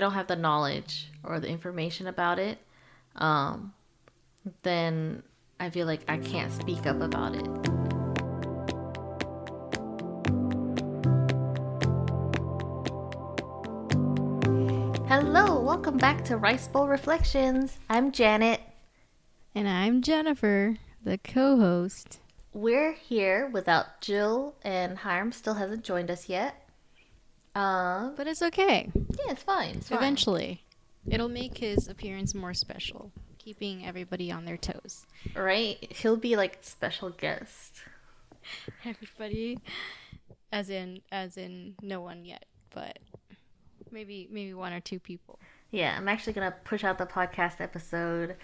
don't have the knowledge or the information about it, um, then I feel like I can't speak up about it. Hello, welcome back to Ricebowl Reflections. I'm Janet. And I'm Jennifer, the co-host. We're here without Jill, and Hiram still hasn't joined us yet. But it's okay. Yeah, it's fine. It's fine. Eventually, it'll make his appearance more special, keeping everybody on their toes. Right? He'll be like special guest. Everybody, as in no one yet, but maybe one or two people. Yeah, I'm actually gonna push out the podcast episode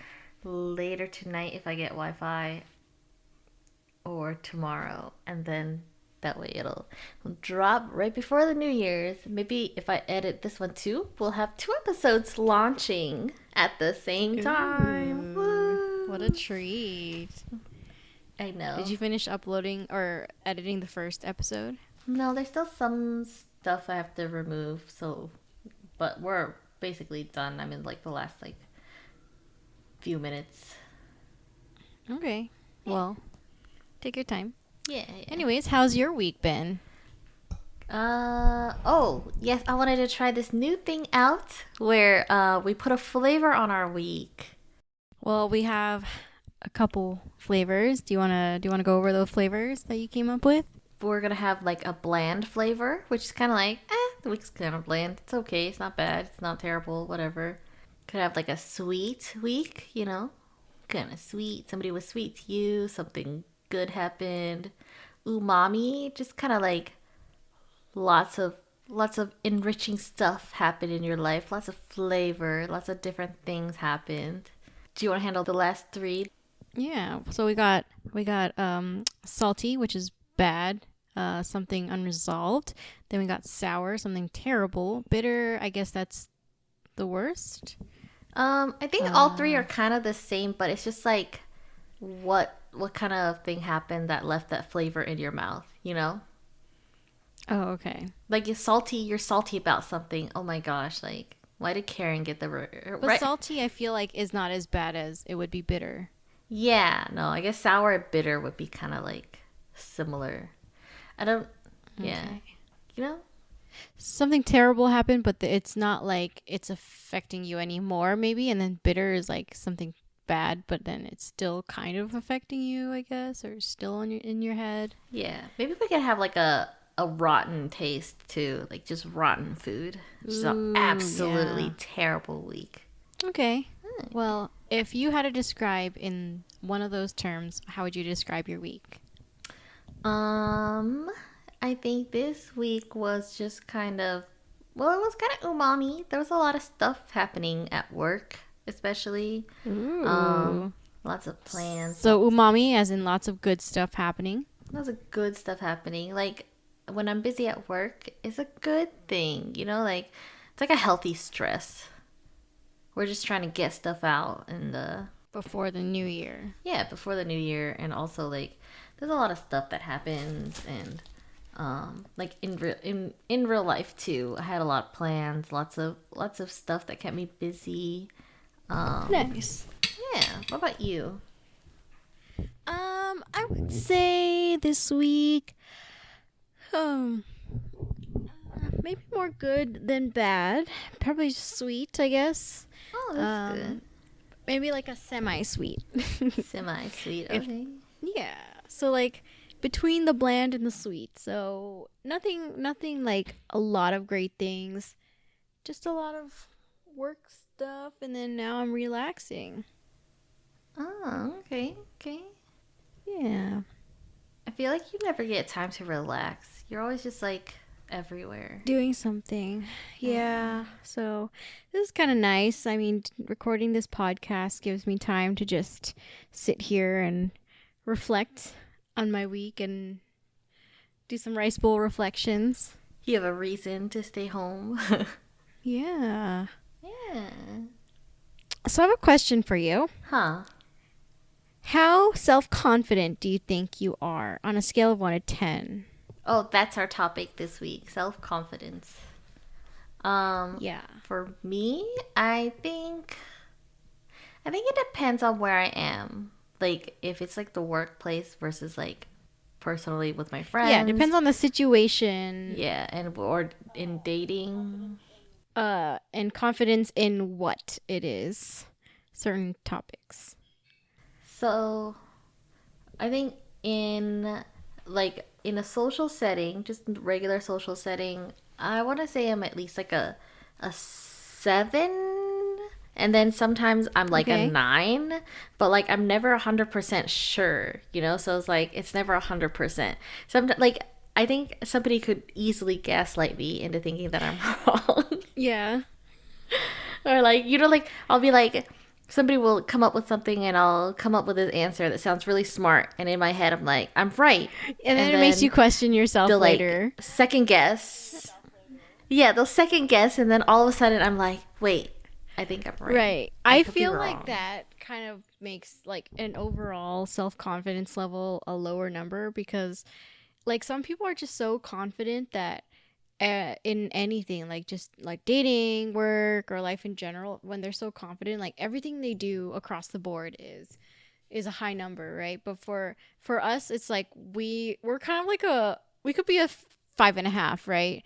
later tonight if I get Wi-Fi, or tomorrow, and then that way it'll drop right before the New Year's. Maybe if I edit this one too, we'll have 2 episodes launching at the same time. Woo. What a treat. I know. Did you finish uploading or editing the first episode? No, there's still some stuff I have to remove, but we're basically done. I'm in like the last few minutes. Okay. Well, take your time. Yeah. Anyways, how's your week been? Oh, yes, I wanted to try this new thing out where we put a flavor on our week. Well, we have a couple flavors. Do you wanna go over those flavors that you came up with? We're gonna have like a bland flavor, which is kind of like, the week's kind of bland. It's okay. It's not bad. It's not terrible. Whatever. Could have like a sweet week, kind of sweet. Somebody was sweet to you. Something good happened. Umami, just kind of like lots of enriching stuff happened in your life. Lots of flavor. Lots of different things happened. Do you want to handle the last 3? Yeah. So we got salty, which is bad, something unresolved. Then we got sour, something terrible. Bitter, I guess that's the worst. I think all 3 are kind of the same, but it's just like what kind of thing happened that left that flavor in your mouth, Oh, okay. Like you're salty about something. Oh my gosh, like why did Karen get the But salty, I feel like, is not as bad as it would be bitter. Yeah, no, I guess sour and bitter would be kind of like similar. I don't, yeah, Okay. Something terrible happened, but it's not like it's affecting you anymore, maybe. And then bitter is like something bad, but then it's still kind of affecting you, I guess, or still in your head. Yeah, maybe we could have like a rotten taste too, like just rotten food. Just an absolutely terrible week. Okay. Well, if you had to describe in one of those terms, how would you describe your week? I think this week was just kind of, well, it was kind of umami. There was a lot of stuff happening at work, especially. Ooh. Lots of plans. So umami, as in lots of good stuff happening. Lots of good stuff happening. Like when I'm busy at work, it's a good thing. Like it's like a healthy stress. We're just trying to get stuff out Before the new year. Yeah, before the new year, and also like there's a lot of stuff that happens, and like in real life too. I had a lot of plans, lots of stuff that kept me busy. Nice. Yeah. What about you? I would say this week, maybe more good than bad. Probably sweet, I guess. Oh, that's good. Maybe like a semi-sweet. Semi-sweet. Okay. Yeah. So like between the bland and the sweet. So nothing like a lot of great things. Just a lot of work stuff, and then now I'm relaxing. Oh, okay. Yeah. I feel like you never get time to relax. You're always just like everywhere. Doing something. Yeah. So this is kind of nice. I mean, recording this podcast gives me time to just sit here and reflect on my week and do some rice bowl reflections. You have a reason to stay home. Yeah. Yeah. So I have a question for you. Huh. How self-confident do you think you are on a scale of 1 to 10? Oh, that's our topic this week. Self-confidence. Yeah. For me, I think it depends on where I am. Like if it's like the workplace versus like personally with my Yeah, friends. depends on the situation. Yeah, and or in dating. And confidence in what it is. Certain topics. So, I think in like in a social setting, just regular social setting, I want to say I'm at least like a 7, and then sometimes I'm like a Okay. 9, but like I'm never 100% sure, you know? So it's like it's never 100%. Sometimes like I think somebody could easily gaslight me into thinking that I'm wrong. Yeah. Or like, you know, like I'll be like, somebody will come up with something and I'll come up with an answer that sounds really smart. And in my head, I'm like, I'm right. And then And it makes you then question yourself they'll like later. second guess. Yeah, they'll second guess. And then all of a sudden, I'm like, wait, I think I'm right. Right. I I could be feel like wrong. that kind of makes like an overall self-confidence level a lower number because like some people are just so confident that in anything like just like dating, work, or life in general, when they're so confident, like everything they do across the board is a high number, right? But for us, it's like we're kind of like we could be a 5.5, right?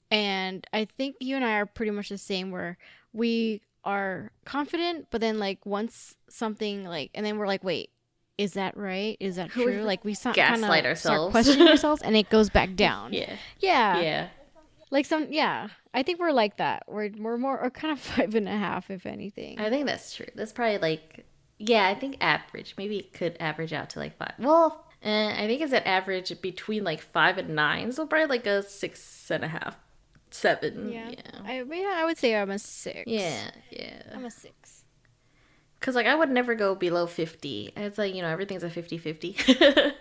And I think you and I are pretty much the same where we are confident, but then like once something like, and then we're like, wait, is that right? Is that We true? Like we kind gaslight of start ourselves. questioning ourselves and it goes back down. Yeah. Yeah. Yeah. Like yeah. I think we're like that. We're more or kind of 5.5, if anything. I think that's true. That's probably like, yeah, I think average. Maybe it could average out to like 5. Well, I think it's an average between like 5 and 9. So probably like a 6.5, 7. Yeah. Yeah. I would say I'm a 6. Yeah. Yeah. I'm a 6. Because like I would never go below 50. It's like, you know, everything's a 50-50.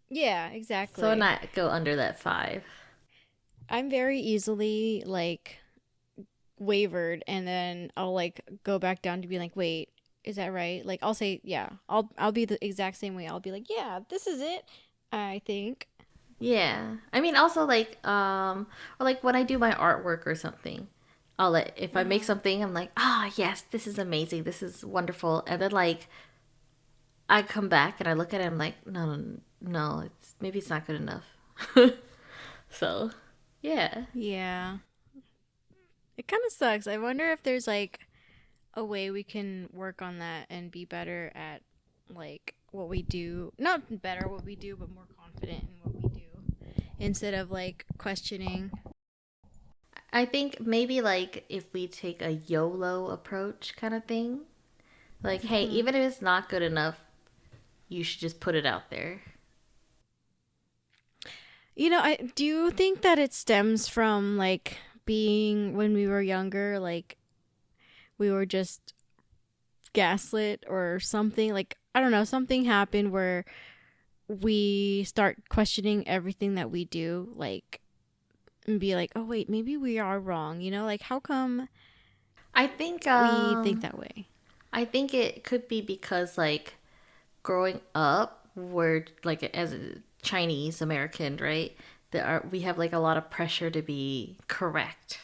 Yeah, exactly. So not go under that 5. I'm very easily like wavered and then I'll like go back down to be like, wait, is that right? Like I'll say, yeah. I'll be the exact same way. I'll be like, yeah, this is it. I think. Yeah. I mean also like or like when I do my artwork or something. If I make something, I'm like, ah, yes, this is amazing. This is wonderful. And then like I come back and I look at it, I'm like, no, no, no, maybe it's not good enough. So, yeah. Yeah. It kind of sucks. I wonder if there's like a way we can work on that and be better at like what we do. Not better what we do, but more confident in what we do instead of like questioning. I think maybe like if we take a YOLO approach kind of thing, like, hey, even if it's not good enough, you should just put it out there. You know, I do you think that it stems from like being when we were younger, like we were just gaslit or something? Like I don't know, something happened where we start questioning everything that we do, like and be like, oh wait, maybe we are wrong. You know, like how come I think we think that way? I think it could be because like growing up, we're like as a Chinese American, right? We have like a lot of pressure to be correct,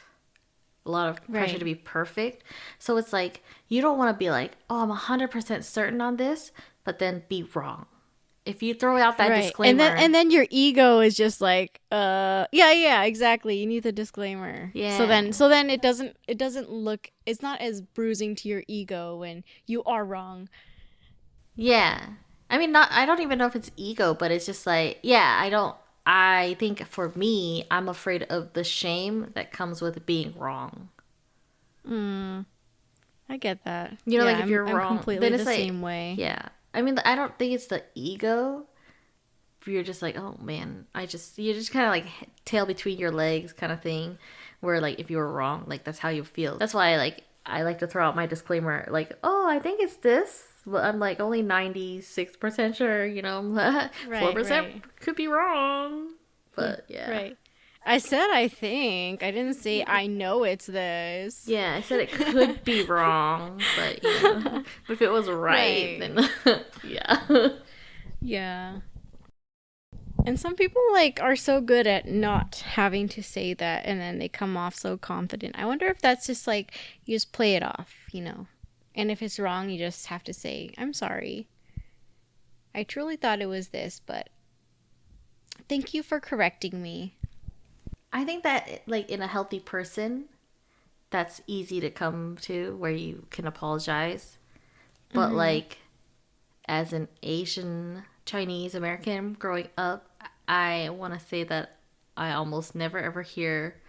a lot of pressure Right. to be perfect. So it's like you don't want to be like, oh, I'm 100% certain on this, but then be wrong. If you throw out that Right. disclaimer, And then your ego is just like, yeah, exactly. You need the disclaimer. yeah, So then it doesn't look, it's not as bruising to your ego when you are wrong. yeah. I mean, not. I don't even know if it's ego, but it's just like, yeah. I don't. I think for me, I'm afraid of the shame that comes with being wrong. I get that. You know, Yeah, like if you're I'm wrong, completely then the it's like, same way. yeah. I mean, I don't think it's the ego. You're just like, oh man, you just kind of like tail between your legs kind of thing, where like if you were wrong, like that's how you feel. That's why I like to throw out my disclaimer, like, oh, I think it's this, but I'm like only 96% sure. You know, 4% Right. could be wrong, but yeah. Right. I said I think. I didn't say I know it's this. Yeah, I said it could be wrong, but you know, but if it was right, Right. then yeah. Yeah. And some people like are so good at not having to say that and then they come off so confident. I wonder if that's just like you just play it off, you know. And if it's wrong, you just have to say, "I'm sorry. I truly thought it was this, but thank you for correcting me." I think that like in a healthy person, that's easy to come to where you can apologize. But Mhm. like as an Asian Chinese American growing up, I want to say that I almost never ever hear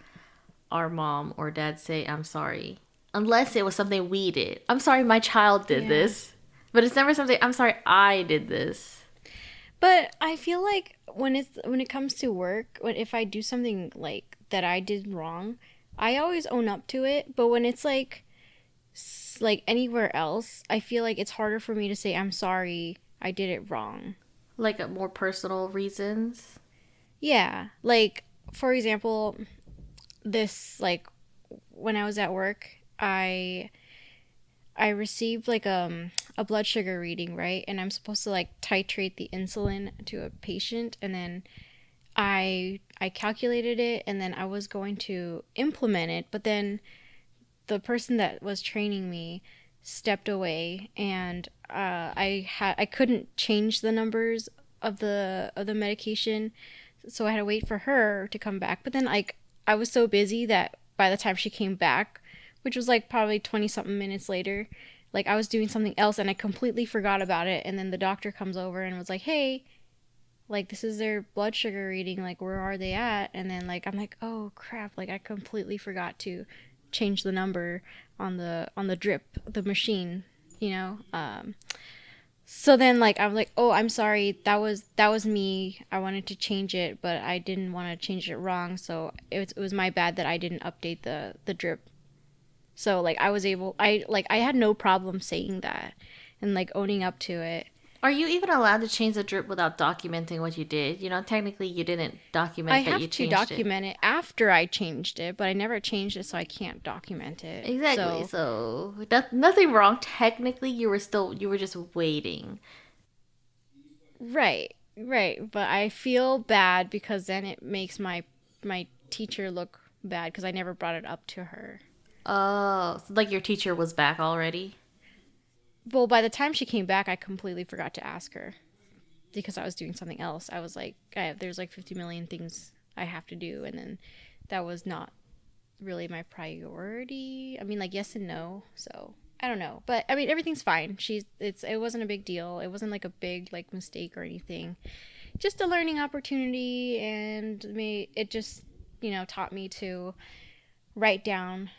our mom or dad say, I'm sorry. Unless it was something we did. I'm sorry my child did Yeah. this. But it's never something, I'm sorry I did this. But I feel like when it comes to work, if I do something like that I did wrong, I always own up to it. But when it's like anywhere else, I feel like it's harder for me to say I'm sorry, I did it wrong. Like more personal reasons. Yeah, like for example, this like when I was at work, I received like a blood sugar reading, right? And I'm supposed to like titrate the insulin to a patient and then I calculated it and then I was going to implement it, but then the person that was training me stepped away and I couldn't change the numbers of the medication, so I had to wait for her to come back. But then like I was so busy that by the time she came back, which was like probably 20 something minutes later, like I was doing something else and I completely forgot about it. And then the doctor comes over and was like, "Hey, like this is their blood sugar reading, like where are they at?" And then like I'm like, "Oh crap, like I completely forgot to change the number on the drip, the machine, you know." So then like I was like, "Oh, I'm sorry. That was me. I wanted to change it, but I didn't want to change it wrong. So it was my bad that I didn't update the drip." So like I had no problem saying that and like owning up to it. Are you even allowed to change the drip without documenting what you did? You know, technically you didn't I document that you have to changed it. document it after I changed it, but I never changed it, so I can't document it. Exactly. So, So nothing wrong. Technically, you were just waiting. right, right. But I feel bad because then it makes my teacher look bad because I never brought it up to her. Oh, so like your teacher was back already. Well, by the time she came back, I completely forgot to ask her because I was doing something else. I was like, there's like 50 million things I have to do, and then that was not really my priority. I mean, like yes and no. So I don't know, but I mean everything's fine. It wasn't a big deal. It wasn't like a big like mistake or anything. Just a learning opportunity, and it just taught me to write down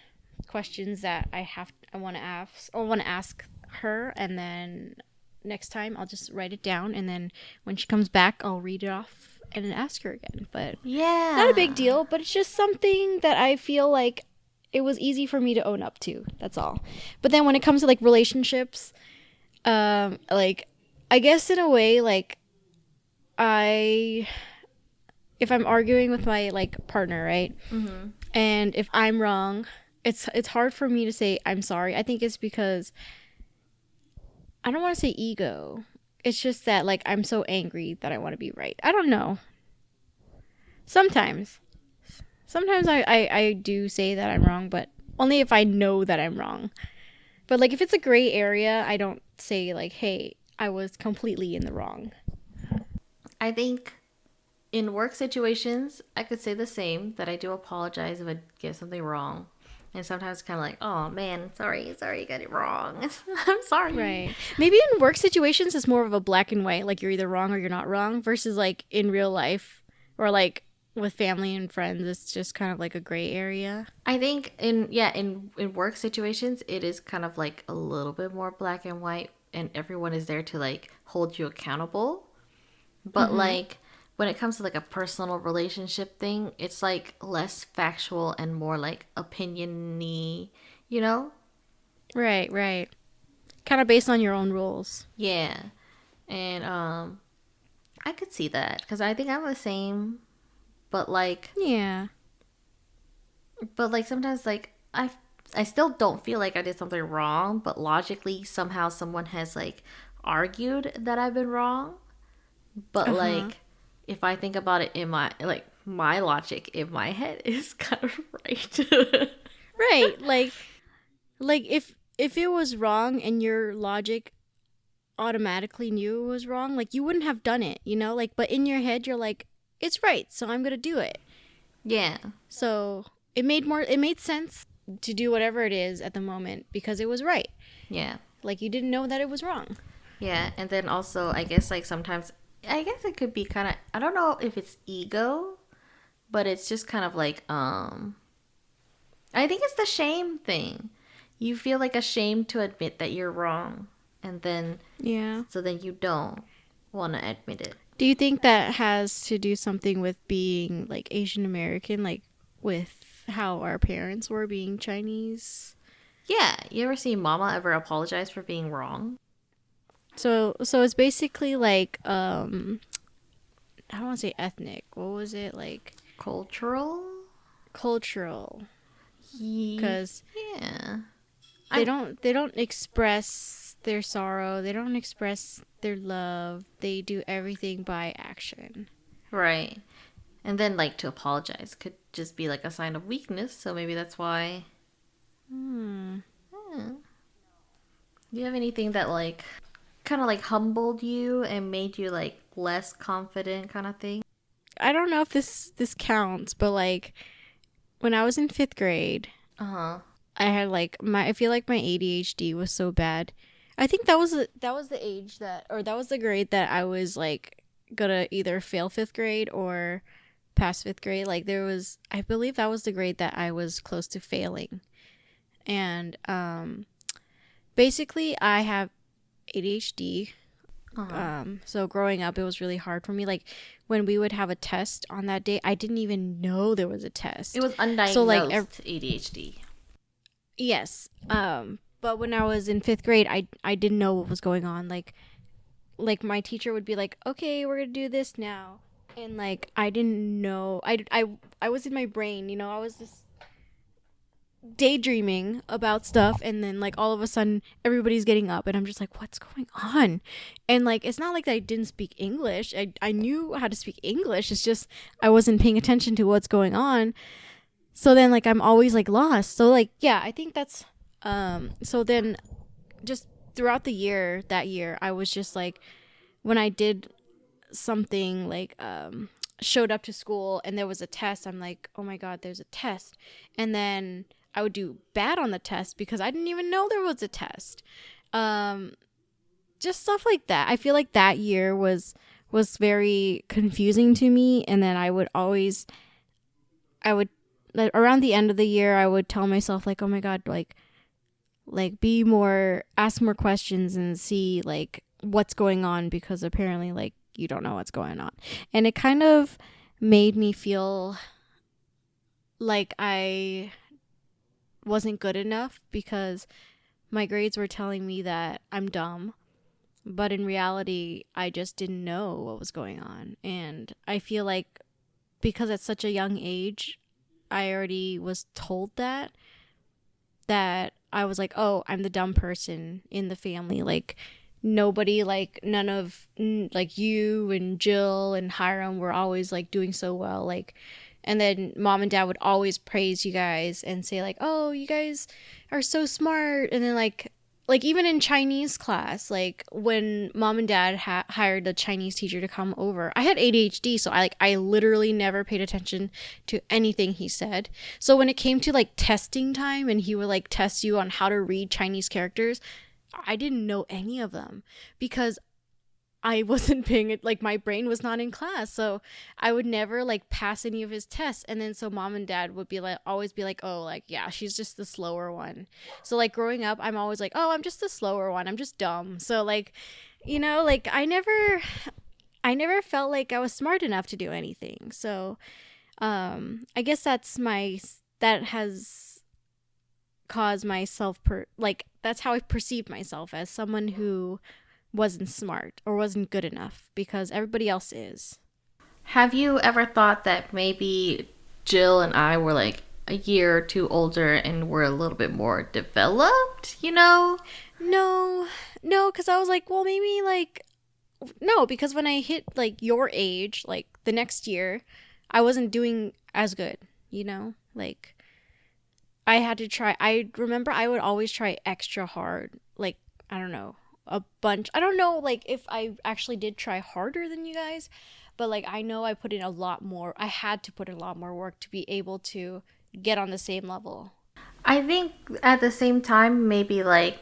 questions that I want to ask her, and then next time I'll just write it down, and then when she comes back, I'll read it off and then ask her again. But not a big Yeah. deal, but it's just something that I feel like it was easy for me to own up to. That's all. But then when it comes to like relationships, like I guess in a way, like I if I'm arguing with my like partner, right? Mm-hmm. And if I'm wrong, it's hard for me to say I'm sorry. I think it's because I don't want to say ego. It's just that like I'm so angry that I want to be right. I don't know. Sometimes. Sometimes I do say that I'm wrong, but only if I know that I'm wrong. But like if it's a gray area, I don't say like, "Hey, I was completely in the wrong." I think in work situations, I could say the same that I do apologize if I get something wrong. And sometimes kind of like, oh man, sorry, I got it wrong. I'm sorry. Right. Maybe in work situations it's more of a black and white, like you're either wrong or you're not wrong, versus like in real life or like with family and friends, it's just kind of like a gray area. I think in work situations, it is kind of like a little bit more black and white, and everyone is there to like hold you accountable. But Mhm. like when it comes to like a personal relationship thing, it's like less factual and more like opiniony, you know? Right, right. Kind of based on your own rules. Yeah. And I could see that cuz I think I'm the same, but like Yeah. sometimes like I still don't feel like I did something wrong, but logically somehow someone has like argued that I've been wrong. But Uh-huh. like if I think about it in my logic in my head is kind of right. Right. Like if it was wrong and your logic automatically knew it was wrong, like you wouldn't have done it, you know? Like but in your head you're like, it's right, so I'm going to do it. Yeah. So it made sense to do whatever it is at the moment because it was right. Yeah. Like you didn't know that it was wrong. Yeah, and then also I guess like sometimes I guess it could be kind of, I don't know if it's ego, but it's just kind of like I think it's the shame thing. You feel like ashamed to admit that you're wrong, and then Yeah. so then you don't want to admit it. Do you think that has to do something with being like Asian American, like with how our parents were being Chinese? Yeah, you ever see Mama ever apologize for being wrong? So it's basically like I don't want to say ethnic. What was it like? Cultural? Cultural. Because Yeah. they don't express their sorrow. They don't express their love. They do everything by action. Right. And then like to apologize could just be like a sign of weakness, so maybe that's why. Hmm. Do you have anything that like kind of like humbled you and made you like less confident kind of thing? I don't know if this counts, but like when I was in 5th grade, Uh-huh. I had like I feel like my ADHD was so bad. I think that was the age that, or that was the grade that I was like gonna either fail 5th grade or pass 5th grade. Like I believe that was the grade that I was close to failing. And basically I have ADHD. So growing up, it was really hard for me. Like when we would have a test on that day, I didn't even know there was a test. It was undiagnosed So like ADHD. yes. But when I was in 5th grade, I didn't know what was going on. Like my teacher would be like, "Okay, we're gonna do this now," and like I didn't know. I was in my brain, you know. I was just daydreaming about stuff, and then like all of a sudden everybody's getting up and I'm just like, what's going on? And like it's not like I didn't speak English. I knew how to speak English. It's just I wasn't paying attention to what's going on. So then like I'm always like lost. So like yeah, I think that's so then just throughout that year I was just like, when I did something like showed up to school and there was a test, I'm like, oh my god, there's a test. And then I would do bad on the test because I didn't even know there was a test. Just stuff like that. I feel like that year was very confusing to me. And then I would like, around the end of the year, I would tell myself like, oh my god, like ask more questions and see like what's going on, because apparently like you don't know what's going on. And it kind of made me feel like I wasn't good enough because my grades were telling me that I'm dumb, but in reality I just didn't know what was going on. And I feel like because at such a young age I already was told that I was like, oh, I'm the dumb person in the family. Like nobody, like none of like you and Jill and Hiram were always like doing so well. Like, and then mom and dad would always praise you guys and say like, oh, you guys are so smart. And then like even in Chinese class, like when mom and dad hired a Chinese teacher to come over, I had ADHD, so I literally never paid attention to anything he said. So when it came to like testing time and he would like test you on how to read Chinese characters, I didn't know any of them because I wasn't paying it, like my brain was not in class. So I would never like pass any of his tests. And then so mom and dad would be like, always be like, oh, like, yeah, she's just the slower one. So like growing up, I'm always like, oh, I'm just the slower one. I'm just dumb. So like, you know, like I never felt like I was smart enough to do anything. So I guess that has caused myself that's how I perceived myself, as someone who wasn't smart or wasn't good enough because everybody else is. Have you ever thought that maybe Jill and I were like a year or two older and we're a little bit more developed, you know? No, because I was like, well, maybe like no, because when I hit like your age, like the next year, I wasn't doing as good, you know? Like I had to try. I remember I would always try extra hard. Like, I don't know, a bunch. I don't know, like, if I actually did try harder than you guys, but like, I know I put in a lot more. I had to put in a lot more work to be able to get on the same level. I think at the same time, maybe like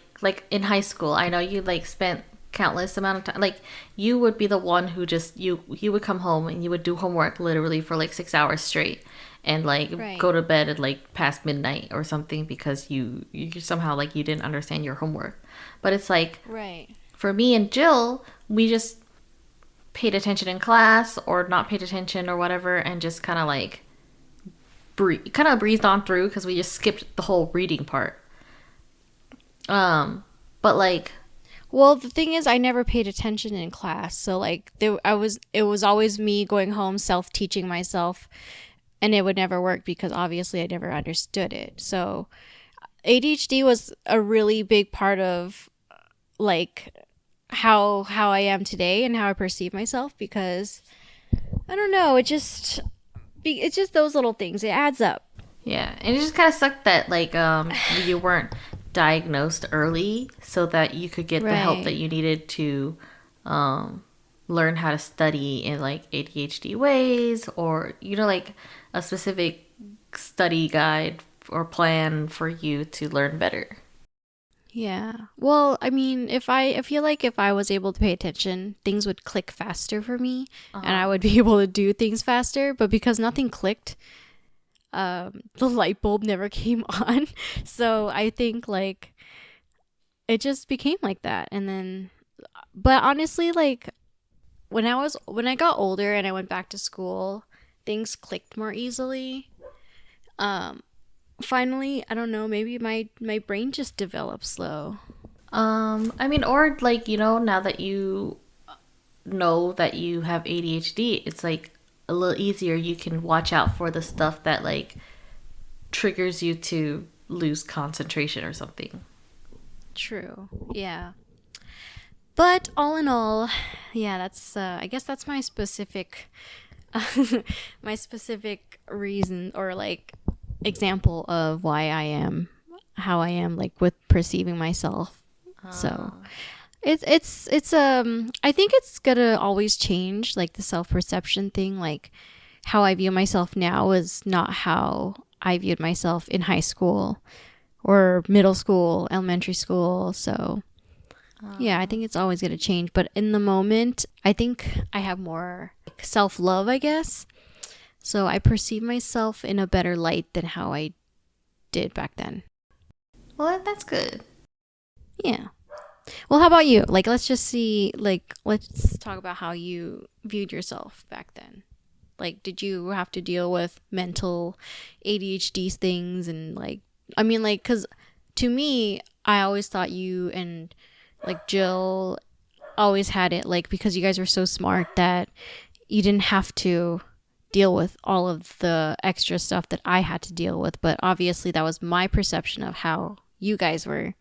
in high school, I know you like spent countless amount of time. Like you would be the one who just you would come home and you would do homework literally for like 6 hours straight, and like Right. go to bed at like past midnight or something because you somehow like you didn't understand your homework. But it's like Right. for me and Jill, we just paid attention in class or not paid attention or whatever, and just kind of like kind of breezed on through because we just skipped the whole reading part. But like, Well, the thing is, I never paid attention in class, so like, it was always me going home, self teaching myself, and it would never work because obviously I never understood it. So ADHD was a really big part of like how I am today and how I perceive myself because I don't know, it's just those little things. It adds up. yeah, and it just kind of sucked that like you weren't diagnosed early so that you could get the help that Right. you needed to um learn how to study in like ADHD ways, or like a specific study guide or plan for you to learn better. Yeah. Well, I mean, I feel like if I was able to pay attention, things would click faster for me and Uh-huh. I would be able to do things faster, but because nothing clicked, the light bulb never came on. So I think like it just became like that. And then but honestly, like when I got older and I went back to school, things clicked more easily. Um Finally, I don't know, maybe my brain just developed slow. I mean, or like, now that you know that you have ADHD, it's like a little easier. You can watch out for the stuff that like triggers you to lose concentration or something. True. Yeah. But all in all, yeah, that's I guess that's my specific my specific reason or like example of why I am how I am like with perceiving myself. So, Uh, it's I think it's going to always change like the self-perception thing, like how I view myself now is not how I viewed myself in high school or middle school, elementary school. So, yeah, I uh, think it's always going to change. But in the moment, I think I have more self love, I guess. So I perceive myself in a better light than how I did back then. well, that's good. Yeah. Well, how about you? Like, let's just see, like, let's talk about how you viewed yourself back then. Like, did you have to deal with mental ADHD things? And, like, I mean, like, because to me, I always thought you and, like, Jill always had it, like, because you guys were so smart that you didn't have to deal with all of the extra stuff that I had to deal with. But obviously, that was my perception of how you guys were.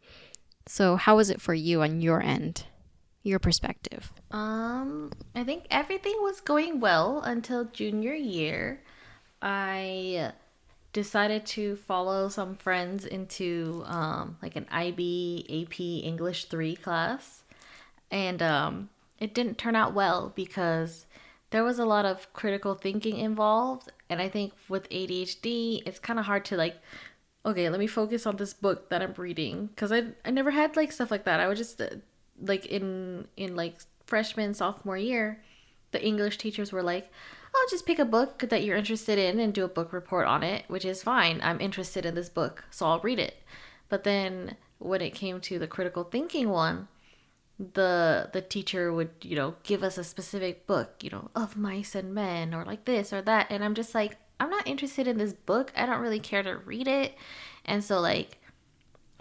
So, how was it for you on your end, your perspective? I think everything was going well until junior year. I decided to follow some friends into like an IB AP English 3 class. And it didn't turn out well because there was a lot of critical thinking involved. And I think with ADHD, it's kind of hard to like, okay, let me focus on this book that I'm reading. Because I never had like stuff like that. I would just like in like freshman, sophomore year, the English teachers were like, I'll just pick a book that you're interested in and do a book report on it, which is fine. I'm interested in this book, so I'll read it. But then when it came to the critical thinking one, the teacher would give us a specific book, of mice and men, or like this or that, and I'm just like, I'm not interested in this book. I don't really care to read it. And so like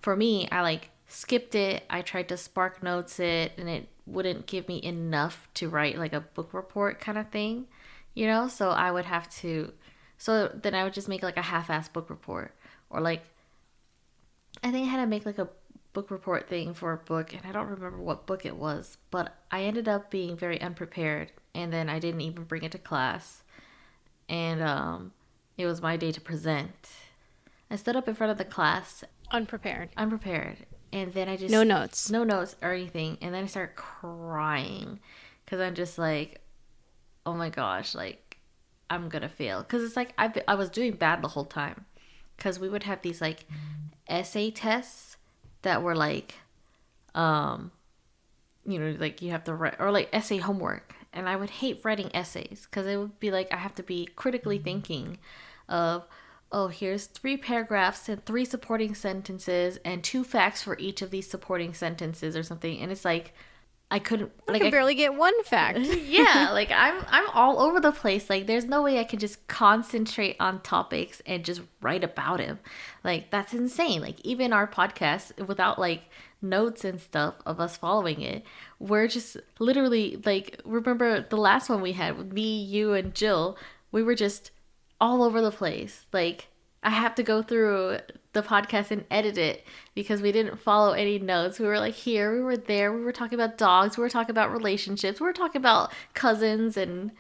for me, I like skipped it. I tried to spark notes it, and it wouldn't give me enough to write like a book report kind of thing, so I would have to, so then I would just make like a half-ass book report, or like I think I had to make like a book report thing for a book, and I don't remember what book it was, but I ended up being very unprepared, and then I didn't even bring it to class, and it was my day to present. I stood up in front of the class Unprepared. unprepared, and then I just No notes. no notes or anything, and then I start crying because I'm just like, oh my gosh, like I'm gonna fail, because it's like I was doing bad the whole time, because we would have these like essay tests that were like like you have to write, or like essay homework, and I would hate writing essays because it would be like I have to be critically thinking of, oh, here's 3 paragraphs and 3 supporting sentences and 2 facts for each of these supporting sentences or something, and it's like I couldn't, I can barely get one fact. yeah, like I'm all over the place. Like there's no way I could just concentrate on topics and just write about him. Like that's insane. Like even our podcast, without like notes and stuff of us following it, we're just literally like, remember the last one we had with me, you, and Jill, we were just all over the place. Like I have to go through the podcast and edit it because we didn't follow any notes. We were like here, we were there, we were talking about dogs, we were talking about relationships, we were talking about cousins, and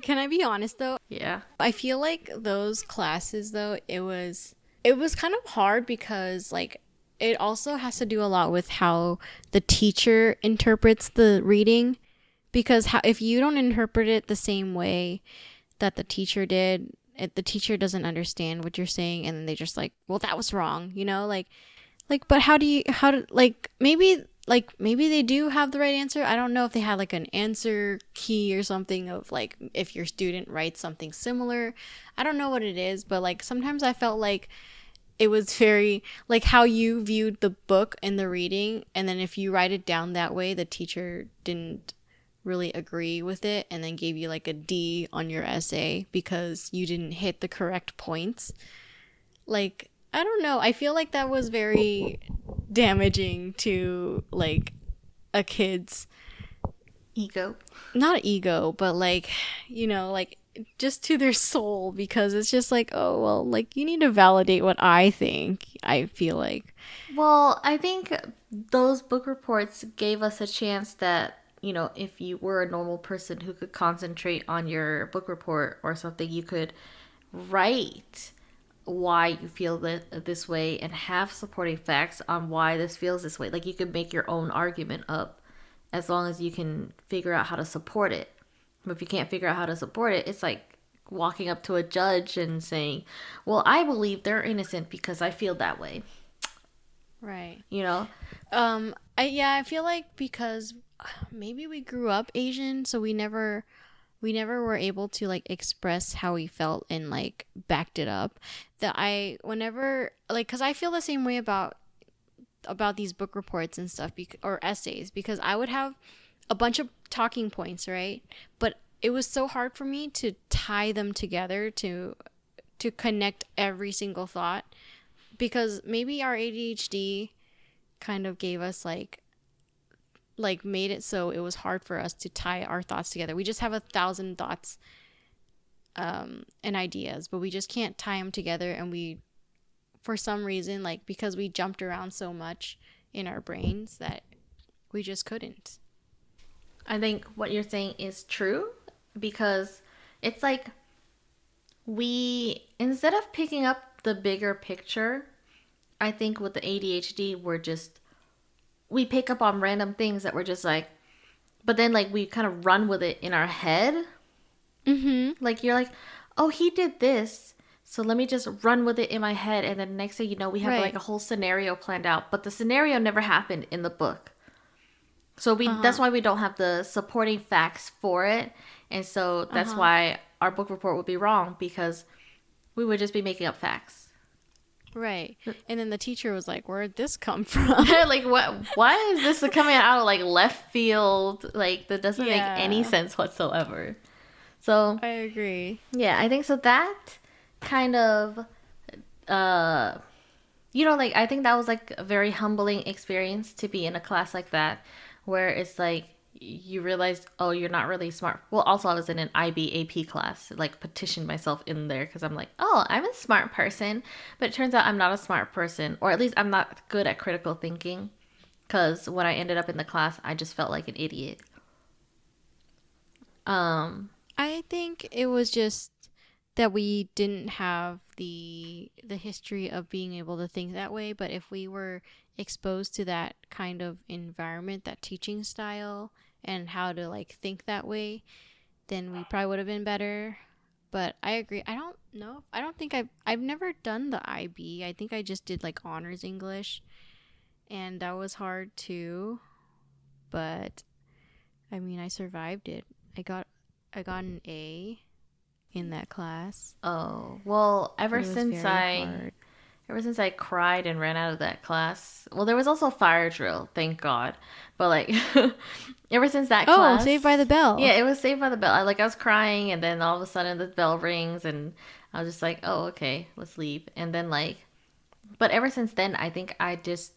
Can I be honest though? yeah. I feel like those classes though, it was kind of hard because like it also has to do a lot with how the teacher interprets the reading, because if you don't interpret it the same way that the teacher did, the teacher doesn't understand what you're saying, and then they just like, well, that was wrong, but maybe they do have the right answer. I don't know if they had like an answer key or something of like, if your student writes something similar, I don't know what it is, but like sometimes I felt like it was very like how you viewed the book and the reading, and then if you write it down that way, the teacher didn't really agree with it and then gave you like a D on your essay because you didn't hit the correct points. Like, I don't know, I feel like that was very damaging to like a kid's Ego. not ego, but like, like just to their soul, because it's just like, oh well, like you need to validate what I think. I feel like, Well, I think those book reports gave us a chance that, if you were a normal person who could concentrate on your book report or something, you could write why you feel this way and have supporting facts on why this feels this way. Like you could make your own argument up as long as you can figure out how to support it. But if you can't figure out how to support it, it's like walking up to a judge and saying, well, I believe they're innocent because I feel that way. right. I feel like because maybe we grew up Asian, so we never were able to like express how we felt and like backed it up. That I whenever like, because I feel the same way about these book reports and stuff, or essays, because I would have a bunch of talking points, right? But it was so hard for me to tie them together to connect every single thought, because maybe our ADHD kind of gave us like made it so it was hard for us to tie our thoughts together. We just have 1,000 thoughts and ideas, but we just can't tie them together, and we, for some reason, like because we jumped around so much in our brains, that we just couldn't. I think what you're saying is true, because it's like we, instead of picking up the bigger picture, I think with the ADHD, we pick up on random things that we're just like, but then like we kind of run with it in our head. Mm-hmm. Like you're like, oh, he did this, so let me just run with it in my head, and then next thing you know, we have like a whole scenario planned out, but the scenario never happened in the book. So that's why we don't have the supporting facts for it, and so that's why our book report would be wrong, because we would just be making up facts. Right. And then the teacher was like, where'd this come from? Like, what? Why is this coming out of like left field? Like, that doesn't make any sense whatsoever. So I agree. Yeah, I think so. That kind of, like, I think that was like a very humbling experience to be in a class like that, where it's like you realize, oh, you're not really smart. Well, also I was in an IB AP class, like petitioned myself in there because I'm like, oh, I'm a smart person, but it turns out I'm not a smart person, or at least I'm not good at critical thinking. Because when I ended up in the class, I just felt like an idiot. Um, I think it was just that we didn't have the history of being able to think that way, but if we were exposed to that kind of environment, that teaching style and how to like think that way, then we probably would have been better. But I agree. I don't know. I don't think I've never done the IB. I think I just did like honors English, and that was hard too. But I mean, I survived it. I got an A in that class, oh, well, but it was very hard. ever since I cried and ran out of that class, well, there was also fire drill, thank God. But like, ever since that Oh, Saved by the class, yeah, Bell. it was Saved by the Bell. I was crying, and then all of a sudden the bell rings, and I was just like, oh, okay, let's leave. And then like, but ever since then, I think I just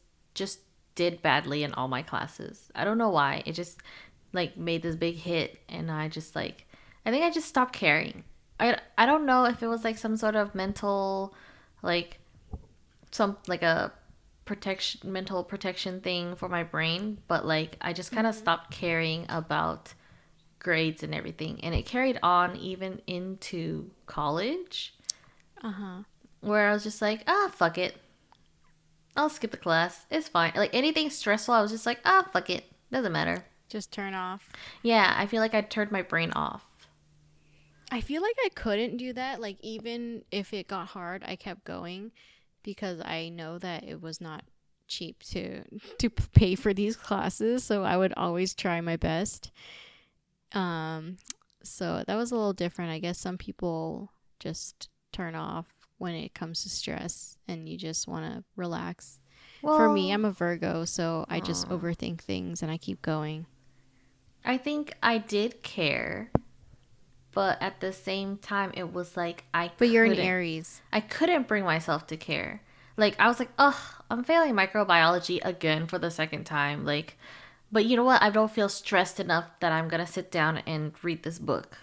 did badly in all my classes. I don't know why. It just like made this big hit, and I just like, I think I just stopped caring. I don't know if it was like some sort of mental, like some like a protection mental protection thing for my brain, but like I just kind of Mm-hmm. stopped caring about grades and everything, and it carried on even into college, Uh huh. where I was just like, ah, fuck it, I'll skip the class, it's fine. Like anything stressful, I was just like, ah, fuck it, doesn't matter. Just turn off. Yeah, I feel like I turned my brain off. I feel like I couldn't do that. Like even if it got hard, I kept going because I know that it was not cheap to pay for these classes, so I would always try my best. Um so that was a little different. I guess some people just turn off when it comes to stress and you just want to relax. For me, Well, I'm a Virgo, so I just uh, overthink things and I keep going. I think I did care, but at the same time it was like But you're an Aries. I couldn't bring myself to care. Like I was like, "Oh, I'm failing microbiology again for the second time." Like, but you know what? I don't feel stressed enough that I'm going to sit down and read this book.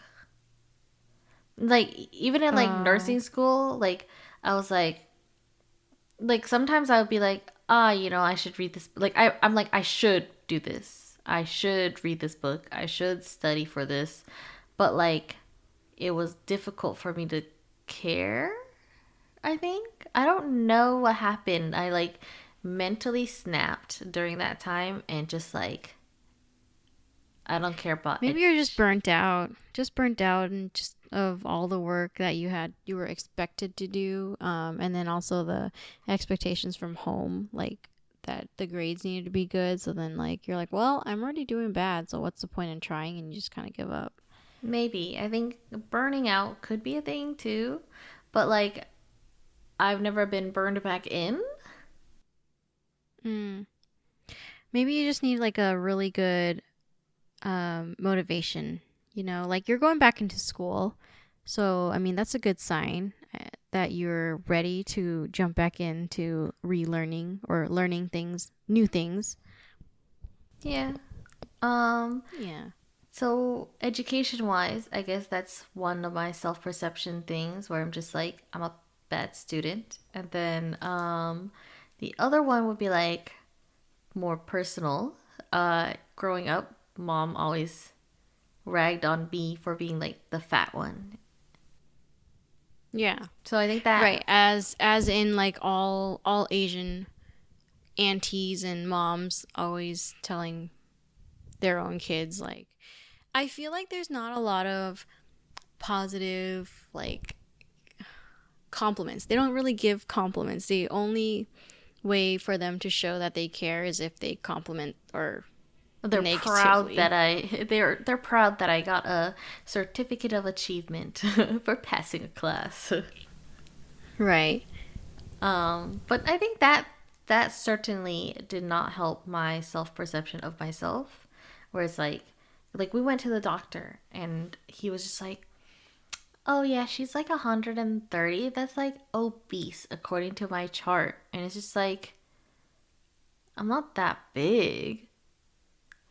Like even in like Oh, nursing school, like I was like sometimes I would be like, "Ah, I should read this." Like I'm like I should do this. I should read this book. I should study for this. But like it was difficult for me to care, I think. I don't know what happened. I like mentally snapped during that time and just like I don't care about it. maybe you're just burnt out. Just burnt out and just of all the work that you were expected to do, and then also the expectations from home, like that the grades needed to be good. So then, like you're like, well, I'm already doing bad, so what's the point in trying? And you just kind of give up. Maybe. I think burning out could be a thing too. But like I've never been burned back in. Mm. Maybe you just need like a really good motivation. Like you're going back into school. So, I mean, that's a good sign that you're ready to jump back into relearning or learning things, new things. Yeah. Um Yeah. so education wise, I guess that's one of my self-perception things where I'm just like I'm a bad student. And then the other one would be like more personal. Growing up, mom always ragged on me for being like the fat one. Yeah. So I think that Right. As in like all Asian aunties and moms always telling their own kids like I feel like there's not a lot of positive like compliments. They don't really give compliments. The only way for them to show that they care is if they compliment or they're proud that negatively. they're proud that I got a certificate of achievement for passing a class. Right. But I think that certainly did not help my self perception of myself. Whereas like we went to the doctor and he was just like, "Oh yeah, she's like 130. That's like obese according to my chart." And it's just like I'm not that big.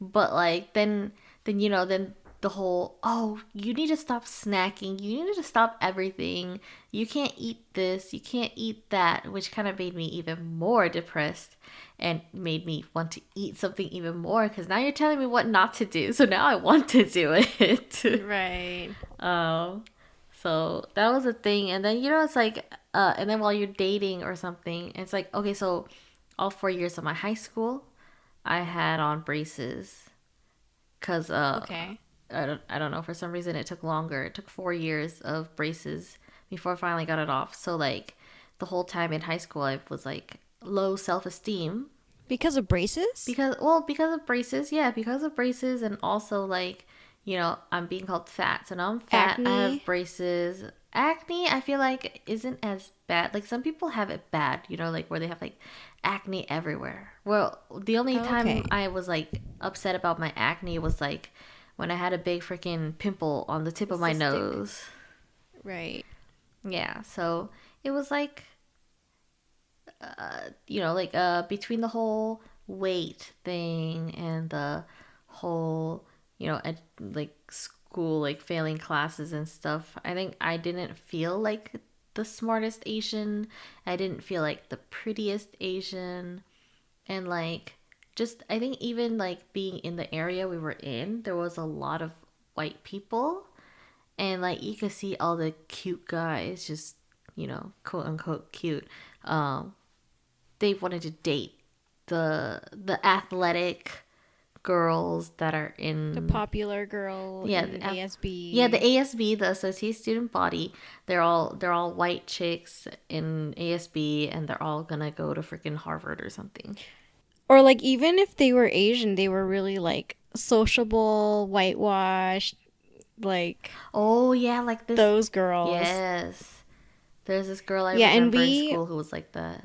But like then then then the whole, oh, you need to stop snacking, you need to stop everything, you can't eat this, you can't eat that, which kind of made me even more depressed and made me want to eat something even more, because now you're telling me what not to do, so now I want to do it. Right. um so that was a thing. And then it's like and then while you're dating or something, it's like, okay, so all 4 years of my high school I had on braces, because Okay. I don't know, for some reason it took longer. It took 4 years of braces before I finally got it off. So like the whole time in high school I was like low self-esteem Because of braces? because of braces. Yeah, because of braces. And also like, I'm being called fat. So now I'm fat. I have Acne? braces. Acne, I feel like isn't as bad. Like some people have it bad, like where they have like acne everywhere. Well, the only time Okay. I was like upset about my acne was like when I had a big freaking pimple on the tip The of my cystic. nose. Right. Yeah, so it was like like between the whole weight thing and the whole, like school, like failing classes and stuff, I think I didn't feel like the smartest Asian. I didn't feel like the prettiest Asian. And like, just, I think even like being in the area we were in, there was a lot of white people. And like, you could see all the cute guys, just, quote unquote cute. Um, they wanted to date the athletic girls that are The in, popular girl yeah, in yeah, the ASB. ASB, the Associate Student Body. They're all white chicks in ASB, and they're all gonna go to freaking Harvard or something. Or like even if they were Asian, they were really like sociable, whitewashed, like Oh yeah, like this. those girls. Yes, there's this girl I Yeah, and remember in we school who was like that.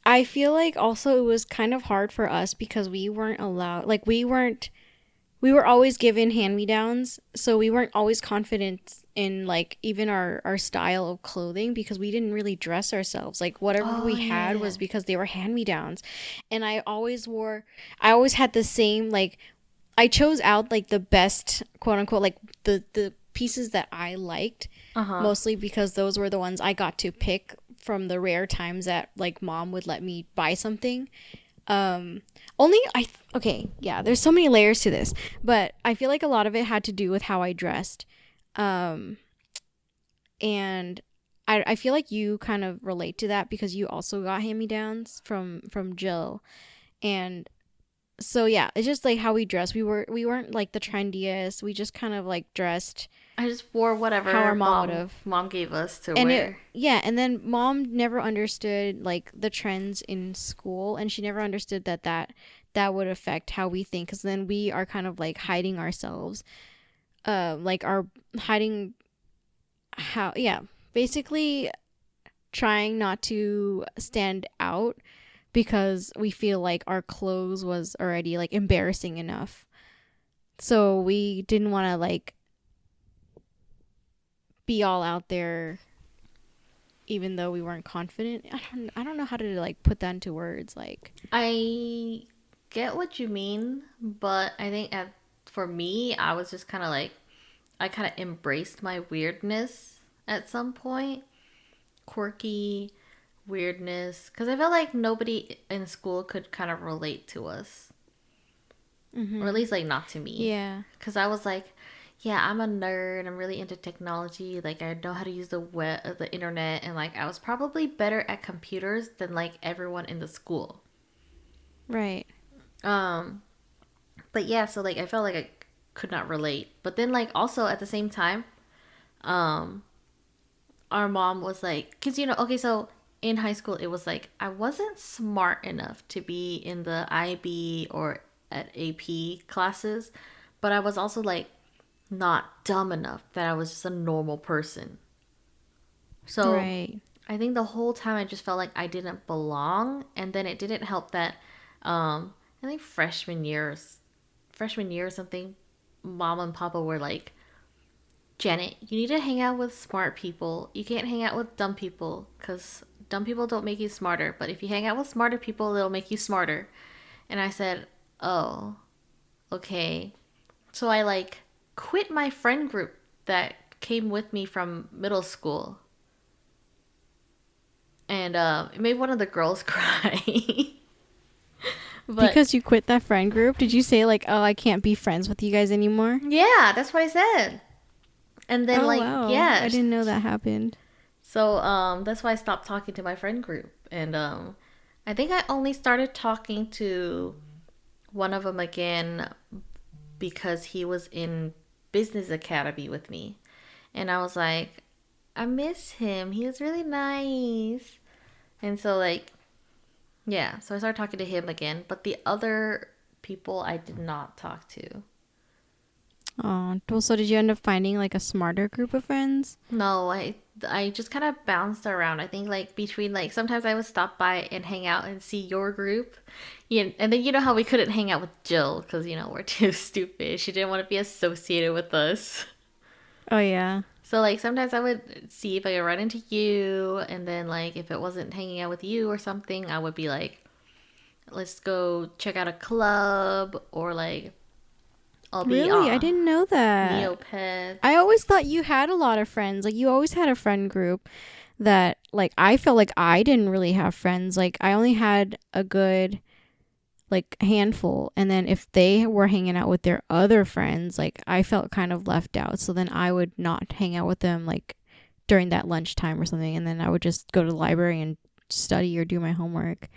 I feel like also it was kind of hard for us because we weren't allowed, like we were always given hand-me-downs, so we weren't always confident in like even our style of clothing because we didn't really dress ourselves. Like whatever Oh we yeah, had yeah. was because they were hand-me-downs. And I always had the same, like I chose out like the best, quote unquote, like the pieces that I liked, Uh huh. mostly because those were the ones I got to pick from the rare times that like mom would let me buy something. um Only okay, yeah, there's so many layers to this, but I feel like a lot of it had to do with how I dressed. um and I feel like you kind of relate to that because you also got hand-me-downs from Jill. And so yeah, it's just like how we dressed. We weren't like the trendiest. We just kind of like dressed I just wore how our whatever mom would mom have. mom gave us to And it wear. yeah, and then mom never understood like the trends in school, and she never understood that would affect how we think, because then we are kind of like hiding ourselves, like our hiding how yeah, basically trying not to stand out because we feel like our clothes was already like embarrassing enough. So we didn't want to like be all out there even though we weren't confident. I don't know how to like put that into words, like I get what you mean, but I think for me, I was just kind of like, I kind of embraced my weirdness at some point. Quirky weirdness. Because I felt like nobody in school could kind of relate to us. Or at mhm. least, like, not to me. Yeah. Because I was like, yeah, I'm a nerd. I'm really into technology. Like, I know how to use the internet. And, like, I was probably better at computers than, like, everyone in the school. Right. Um, but yeah, so like I felt like I could not relate. But then like also at the same time, um, our mom was like, cause okay, so in high school it was like I wasn't smart enough to be in the IB or at AP classes, but I was also like not dumb enough that I was just a normal person. So Right. I think the whole time I just felt like I didn't belong, and then it didn't help that I think freshman year or something, mom and papa were like, Janet, you need to hang out with smart people. You can't hang out with dumb people because dumb people don't make you smarter. But if you hang out with smarter people, they'll make you smarter. And I said, oh, okay. So I like quit my friend group that came with me from middle school. And it made one of the girls cry. But Because you quit that friend group, did you say like, "Oh, I can't be friends with you guys anymore"? yeah, that's what I said. And then Oh like wow, yeah, I didn't know that happened. so that's why I stopped talking to my friend group. And I think I only started talking to one of them again because he was in business academy with me. And I was like, I miss him. He was really nice. And so like yeah, so I started talking to him again, but the other people I did not talk to. Oh, well, so did you end up finding like a smarter group of friends? No, I just kind of bounced around. I think like between like sometimes I would stop by and hang out and see your group. Yeah, and then you know how we couldn't hang out with Jill because you know we're too stupid. She didn't want to be associated with us. Oh yeah. So like sometimes I would see if I could run into you, and then like if it wasn't hanging out with you or something, I would be like, let's go check out a club, or like I'll be Really? I didn't know that. Neopets. I always thought you had a lot of friends. Like you always had a friend group that like I felt like I didn't really have friends. Like I only had a good like handful, and then if they were hanging out with their other friends, like I felt kind of left out. So then I would not hang out with them like during that lunchtime or something, and then I would just go to the library and study or do my homework.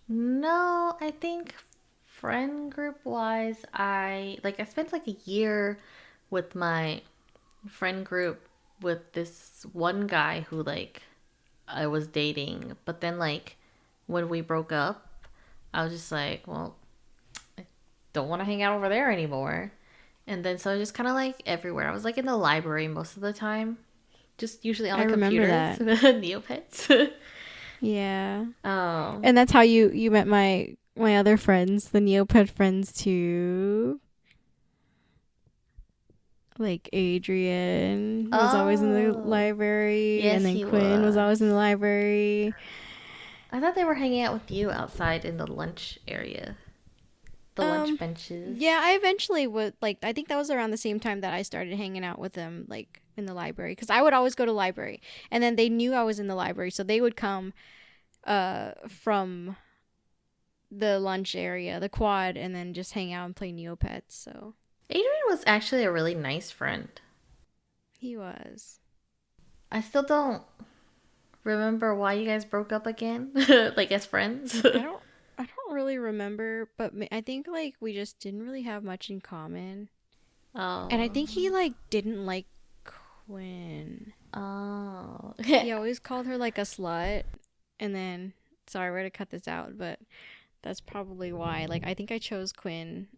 No, I think friend group wise, I spent like a year with my friend group with this one guy who like I was dating, but then like when we broke up, I was just like, well, I don't want to hang out over there anymore. And then so I just kind of like everywhere. I was like in the library most of the time, just usually on I the remember computers, that. Neopets. Yeah. um, And that's how you met my other friends, the Neopet friends too. Like Adrian was always in the oh, library, and yes, then he Quinn was always in the was. library. I thought they were hanging out with you outside in the lunch area, the lunch Um, benches. yeah, I eventually would like. I think that was around the same time that I started hanging out with them, like in the library, because I would always go to library, and then they knew I was in the library, so they would come from the lunch area, the quad, and then just hang out and play Neopets. So Adrian was actually a really nice friend. he was. I still don't remember why you guys broke up again, like as friends. I don't. I don't really remember, but I think like we just didn't really have much in common. And I Oh, think he like didn't like Quinn. oh, He always called her like a slut. And then, sorry, we're gonna cut this out, but that's probably why. Like, I think I chose Quinn,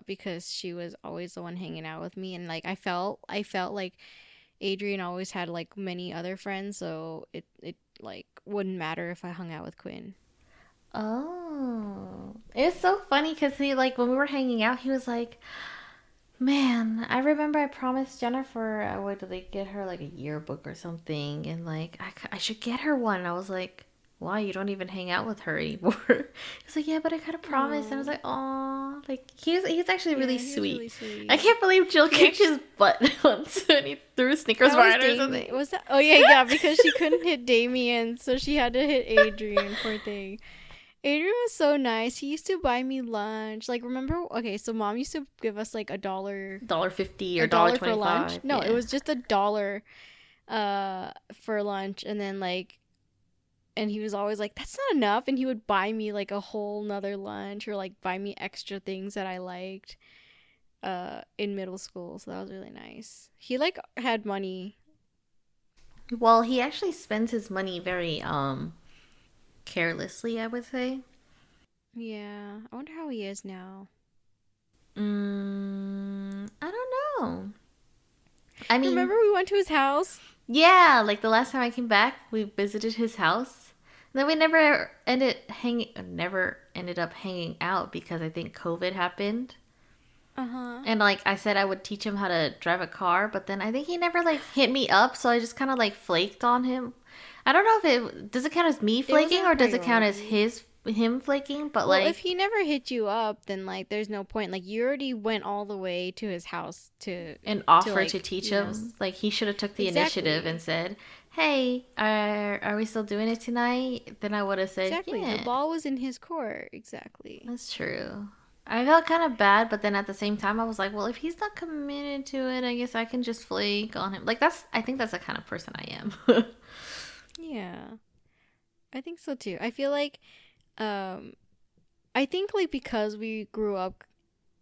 because she was always the one hanging out with me, and like I felt like Adrian always had like many other friends, so it like wouldn't matter if I hung out with Quinn. oh. It's so funny because he like when we were hanging out, he was like, "Man, I remember I promised Jennifer I would like get her like a yearbook or something, and like I should get her one." I was like, "Why? You don't even hang out with her anymore." He's like, "Yeah, but I kind of promised." And I was Oh, like, "Aw, like he's actually really yeah, he was sweet." really I sweet. can't believe Jill He kicked actually his butt once when he threw a Snickers that bar was at her or Damien. something. Was that? Oh yeah, yeah, because she couldn't hit Damien, so she had to hit Adrian. Poor thing. Adrian was so nice. He used to buy me lunch. Like, remember? Okay, so mom used to give us like $1.50 or a dollar dollar for twenty lunch. five. No, it Yeah. was just $1 for lunch, and then like, and he was always like, "That's not enough," and he would buy me like a whole nother lunch or like buy me extra things that I liked. In middle school, so that was really nice. He like had money. Well, he actually spends his money very carelessly, I would say. Yeah, I wonder how he is now. I don't know. I mean, Remember we went to his house? yeah, like the last time I came back, we visited his house. Then we never ended up hanging out because I think COVID happened. Uh huh. And like I said I would teach him how to drive a car, but then I think he never like hit me up, so I just kind of like flaked on him. I don't know if it does it count as me It wasn't flaking a or does it count as priority. his him flaking, but Well, if like he never hit you up, then like there's no point. Like you already went all the way to his house an to offer to like, teach him. Like he should have took the initiative and exactly. said, "Hey, are we still doing it tonight?" Then I would have said, Exactly. The "Yeah, ball was in his court. Exactly. that's true." I felt kind of bad, but then at the same time, I was like, "Well, if he's not committed to it, I guess I can just flake on him." Like that's, I think that's the kind of person I am. Yeah. I think so too. I feel like um I think like because we grew up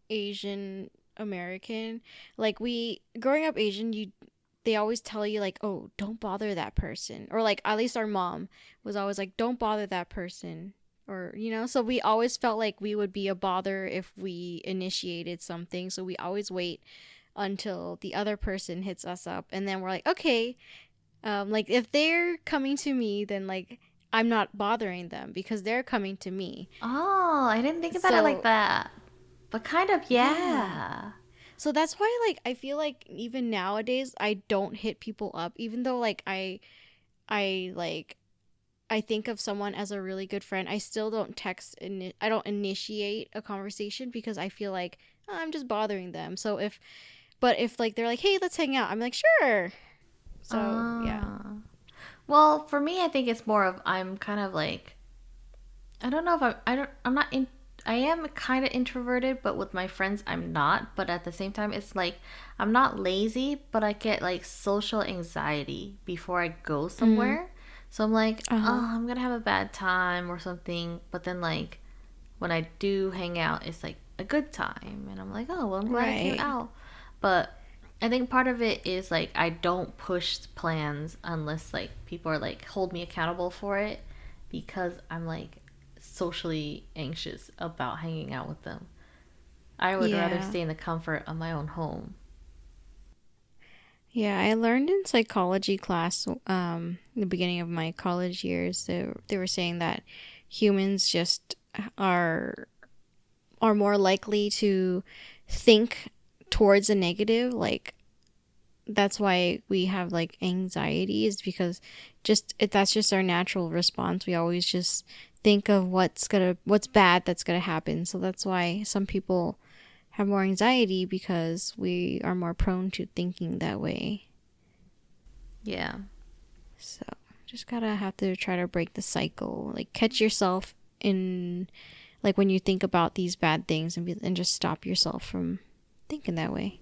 Asian American, like we growing up Asian, you they always tell you like, "Oh, don't bother that person." Or like at least our mom was always like, "Don't bother that person." Or, so we always felt like we would be a bother if we initiated something. So we always wait until the other person hits us up and then we're like, "Okay, like if they're coming to me, then like I'm not bothering them because they're coming to me." Oh, I didn't think about it like So, that. But kind of, yeah. yeah. So that's why like I feel like even nowadays I don't hit people up even though like I like I think of someone as a really good friend. I still don't text and I don't initiate a conversation because I feel like, "Oh, I'm just bothering them." So if like they're like, "Hey, let's hang out." I'm like, "Sure." So, yeah. Ah. Well, for me, I think it's more of I'm kind of like I don't know if I'm not in I am kind of introverted, but with my friends I'm not, but at the same time it's like I'm not lazy, but I get like social anxiety before I go Mhm. somewhere. So I'm like, Uh-huh. "Oh, I'm going to have a bad time or something." But then like when I do hang out, it's like a good time and I'm like, "Oh, well, I'm glad I came Right. out." But I think part of it is like I don't push plans unless like people are like hold me accountable for it because I'm like socially anxious about hanging out with them. I would rather Yeah. stay in the comfort of my own home. Yeah, I learned in psychology class, the beginning of my college years, they were saying that humans just are are more likely to think towards a negative. Like that's why we have like anxiety is because that's just our natural response. We always just think of what's bad that's gonna happen. So that's why some people have more anxiety because we are more prone to thinking that way. Yeah. So just gotta have to try to break the cycle. Like catch yourself in like when you think about these bad things and just stop yourself from thinking that way.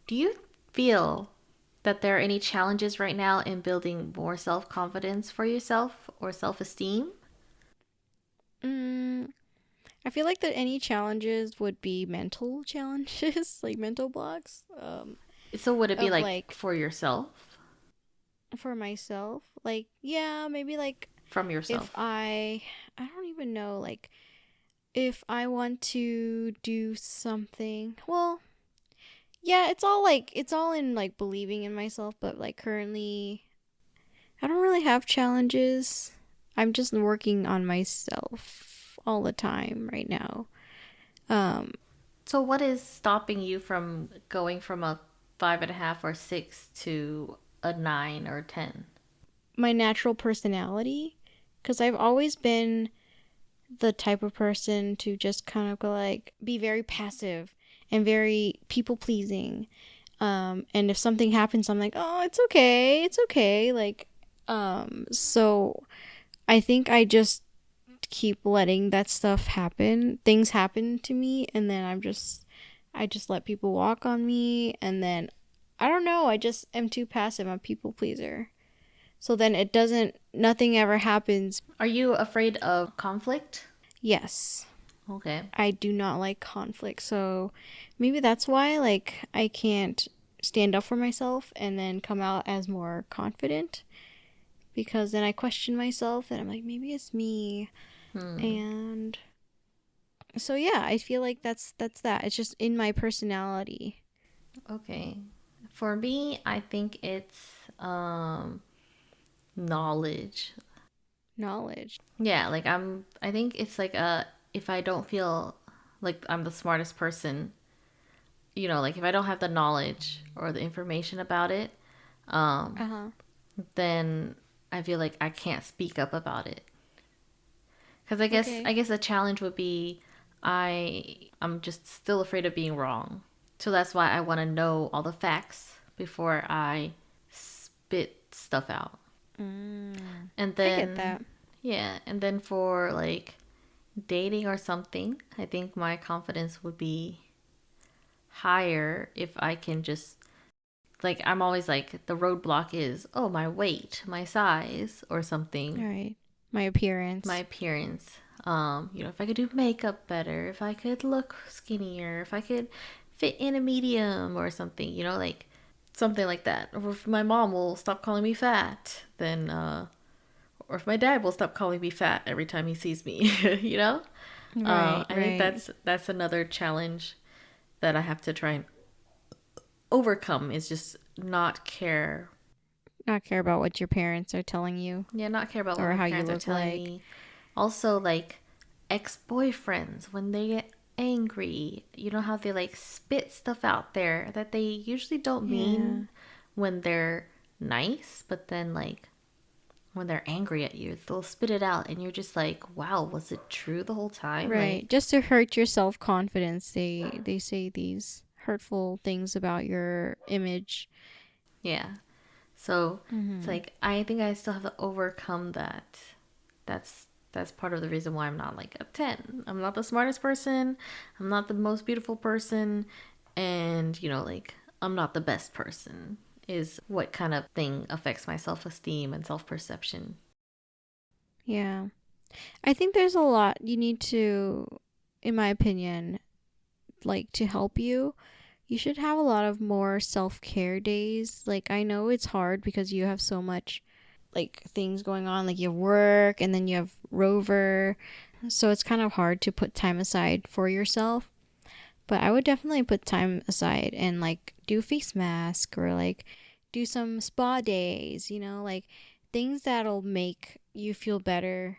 Do you feel that there are any challenges right now in building more self confidence for yourself or self esteem? Mm, I feel like that any challenges would be mental challenges, like mental blocks. So, would it be Of like like for yourself? for myself, like yeah, maybe like From if yourself? I don't even know, like if I want to do something. Well, yeah, it's all in like believing in myself, but like currently I don't really have challenges. I'm just working on myself all the time right now. Um So, what is stopping you from going from a 5.5 or 6 to a 9 or 10? my natural personality, cuz I've always been the type of person to just kind of go like be very passive and very people pleasing. And if something happens, I'm like, "Oh, it's okay." Like, so I think I just keep letting that stuff happen. Things happen to me, and then I just let people walk on me, and then I don't know. I just am too passive. I'm a people pleaser. So then nothing ever happens. Are you afraid of conflict? Yes, Okay. I do not like conflict. So maybe that's why, like, I can't stand up for myself and then come out as more confident because then I question myself and I'm like, maybe it's me. Hmm. And so yeah, I feel like that's that. It's just in my personality. Okay. For me, I think it's knowledge. Knowledge. Yeah, like I think it's like if I don't feel like I'm the smartest person, like if I don't have the knowledge or the information about it, um Uh-huh. then I feel like I can't speak up about it. Because I guess Okay. I guess the challenge would be I'm just still afraid of being wrong. So that's why I want to know all the facts before I spit stuff out. Mm, And I get then that. yeah, and then for like dating or something, I think my confidence would be higher if I can just like I'm always like the roadblock is oh my weight, my size or All something, right. My my appearance. appearance. If I could do makeup better, if I could look skinnier, if I could fit in a medium or something, like something like that. Or if my mom will stop calling me fat, then or if my dad will stop calling me fat every time he sees me, you know? Right, I think right. that's another challenge that I have to try and overcome is just not care. Not care about what your parents are telling you Yeah, not care about what or my how you parents are look telling like. me. Also, like ex-boyfriends when they get angry, you know how they like spit stuff out there that they usually don't Yeah. mean when they're nice, but then like when they're angry at you, they'll spit it out and you're just like, "Wow, was it true the whole time?" Right. Just to hurt your self-confidence, they say these hurtful things about your image. Yeah. So, it's Mhm. like I think I still have to overcome that. That's part of the reason why I'm not like a 10. I'm not the smartest person. I'm not the most beautiful person, and like I'm not the best person. Is what kind of thing affects my self-esteem and self-perception. Yeah. I think there's a lot you need to, in my opinion, like to help you. You should have a lot of more self-care days. Like I know it's hard because you have so much like things going on, like you have work and then you have Rover. So it's kind of hard to put time aside for yourself. But I would definitely put time aside and like do face mask or like do some spa days, like things that'll make you feel better.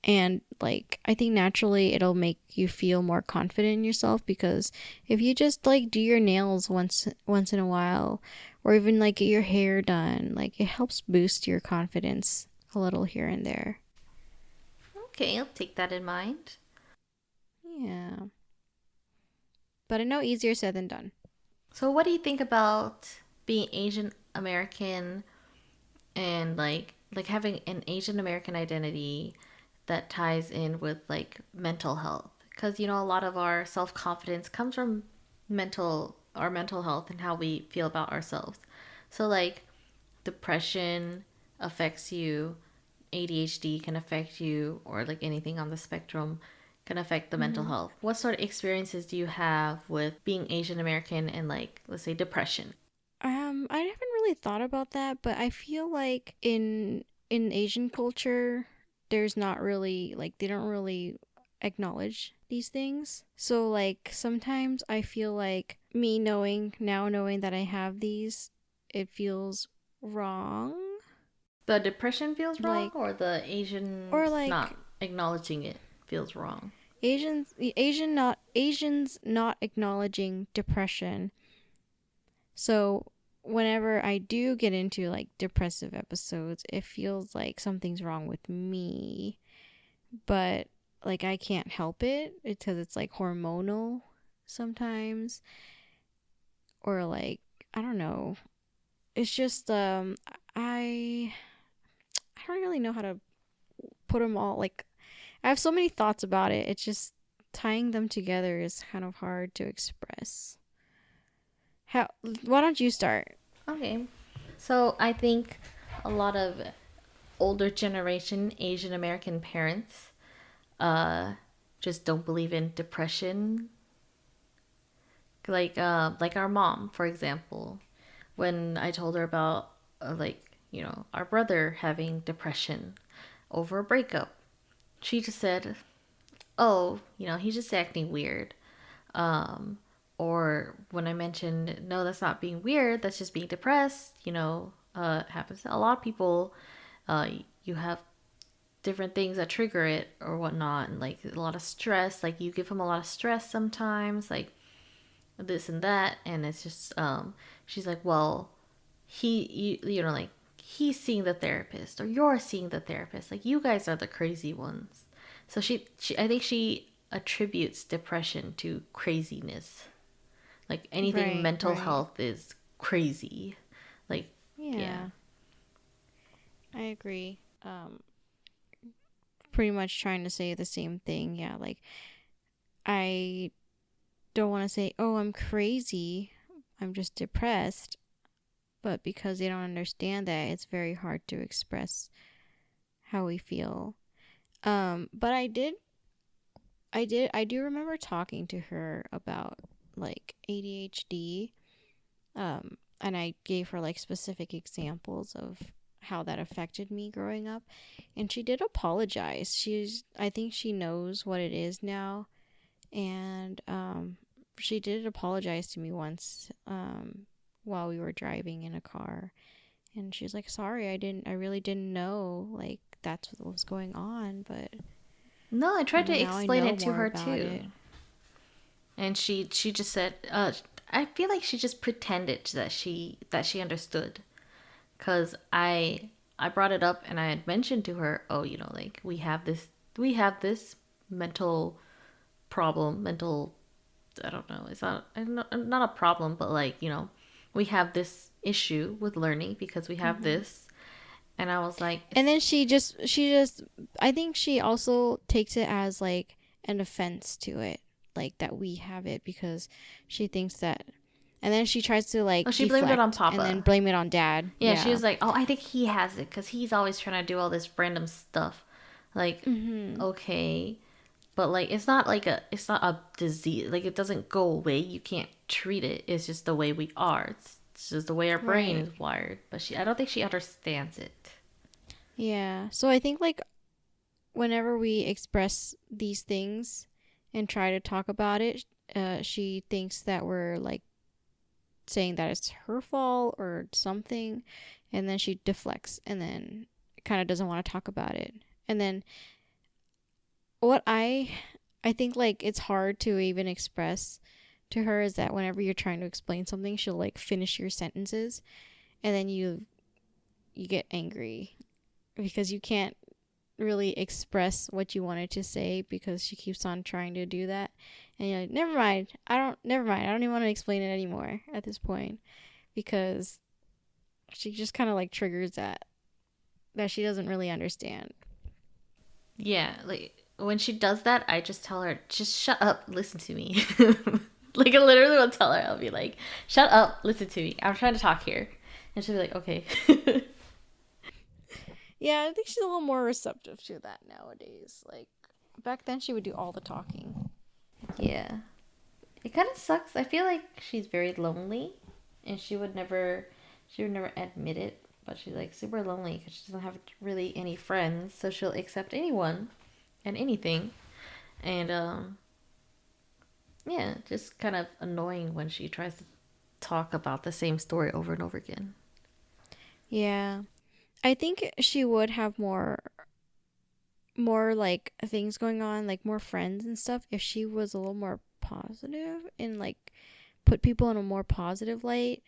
And like I think naturally it'll make you feel more confident in yourself because if you just like do your nails once in a while or even like get your hair done, like it helps boost your confidence a little here and there. Okay, I'll take that in mind. Yeah. But I know easier said than done. So, what do you think about being Asian American and like having an Asian American identity that ties in with like mental health? Because a lot of our self confidence comes from our mental health and how we feel about ourselves. So like depression affects you, ADHD can affect you, or like anything on the spectrum can affect the mental Mm-hmm. health. What sort of experiences do you have with being Asian American and like let's say depression? I haven't really thought about that, but I feel like in Asian culture, there's not really like they don't really acknowledge these things. So like sometimes I feel like me knowing that I have these, it feels wrong. The depression feels wrong, Like or the or Asians not like acknowledging it feels wrong? Asians not acknowledging depression. So whenever I do get into like depressive episodes, it feels like something's wrong with me, but like I can't help it because it's like hormonal sometimes or like I don't know. It's just I I don't really know how to put them all like I have so many thoughts about it. It's just tying them together is kind of hard to express. How why don't you start? Okay. So I think a lot of older generation Asian American parents uh just don't believe in depression. Like our mom, for example, when I told her about our brother having depression over a breakup, she just said, "Oh, he's just acting weird." Um, or when I mentioned, no, that's not being weird, that's just being depressed, it happens to a lot of people. You have different things that trigger it or whatnot, and like a lot of stress, like you give him a lot of stress sometimes, like this and that, and it's just, she's like, well, like he's seeing the therapist or you're seeing the therapist, like you guys are the crazy ones. So she I think she attributes depression to craziness. Like anything Right, mental right. health is crazy. Like, yeah. Yeah, I agree. Pretty much trying to say the same thing. Yeah, like I don't want to say, "Oh, I'm crazy. I'm just depressed." But because they don't understand that, it's very hard to express how we feel. But I do remember talking to her about like ADHD. And I gave her like specific examples of how that affected me growing up. And she did apologize. I think she knows what it is now. And she did apologize to me once while we were driving in a car. And she was like, sorry, I really didn't know, like, that's what was going on. But, No, I tried to now I explain know it to more her about too. it. And she just said, I feel like she just pretended that she understood. Cuz I brought it up and I had mentioned to her, "Oh, you know, like we have this mental problem, mental I don't know. It's not a problem, but like, you know, we have this issue with learning because we have Hmm. this." And I was like, And it's then I think she also takes it as like an offense to it, like that we have it because she thinks that, and then she tries to oh, like she blamed it on deflect and then Papa. blame it on dad. Yeah, she Yeah. was like, "Oh, I think he has it because he's always trying to do all this random stuff." Like, Hmm. okay, but like, it's not a disease. Like, it doesn't go away. You can't treat it. It's just the way we are. It's just the way our brain Right. is wired. But I don't think she understands it. Yeah. So I think like whenever we express these things and try to talk about it, she thinks that we're like saying that it's her fault or something, and then she deflects and then kind of doesn't want to talk about it. And then what I think like it's hard to even express to her is that whenever you're trying to explain something, she'll like finish your sentences, and then you get angry because you can't really express what you wanted to say because she keeps on trying to do that. And you're like, never mind, I don't even want to explain it anymore at this point, because she just kind of like triggers that she doesn't really understand. Yeah, like when she does that, I just tell her, "Just shut up, listen to me." Like, I literally will tell her, I'll be like, "Shut up, listen to me. I'm trying to talk here," and she'll be like, "Okay." Yeah, I think she's a little more receptive to that nowadays. Like back then she would do all the talking. Yeah. It kind of sucks. I feel like she's very lonely, and she would never admit it, but she's like super lonely because she doesn't have really any friends, so she'll accept anyone and anything. And yeah, just kind of annoying when she tries to talk about the same story over and over again. Yeah. I think she would have more like things going on, like more friends and stuff, if she was a little more positive and like put people in a more positive light,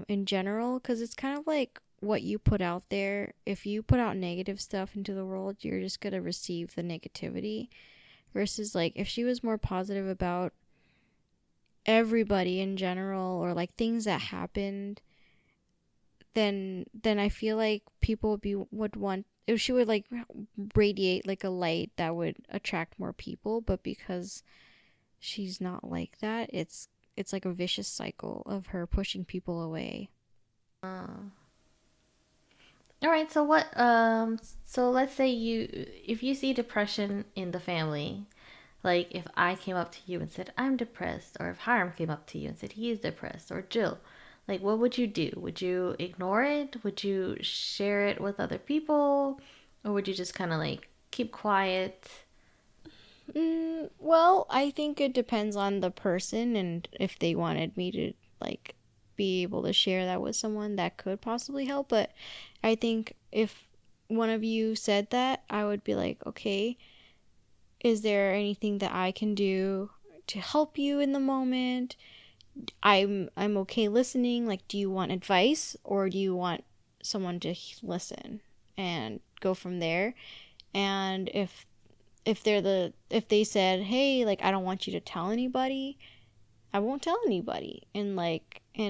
in general, because it's kind of like what you put out there. If you put out negative stuff into the world, you're just gonna receive the negativity. Versus like if she was more positive about everybody in general, or like things that happened, then I feel like people would want, if she would like radiate like a light that would attract more people. But because she's not like that, it's like a vicious cycle of her pushing people away. All right, so so let's say if you see depression in the family, like if I came up to you and said I'm depressed, or if Hiram came up to you and said he's depressed, or Jill, like what would you do? Would you ignore it? Would you share it with other people? Or would you just kind of like keep quiet? Well, I think it depends on the person, and if they wanted me to like be able to share that with someone, that could possibly help. But I think if one of you said that, I would be like, okay, is there anything that I can do to help you in the moment? I'm okay listening. Like, do you want advice, or do you want someone to listen and go from there? And if they said, hey, like, I don't want you to tell anybody, I won't tell anybody, and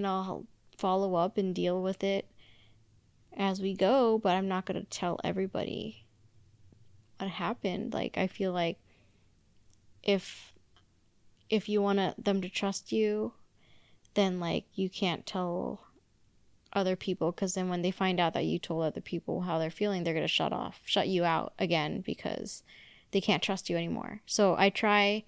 I'll follow up and deal with it as we go, but I'm not going to tell everybody what happened. Like, I feel like if you want them to trust you, then, like, you can't tell other people, because then when they find out that you told other people how they're feeling, they're going to shut you out again, because they can't trust you anymore. So I try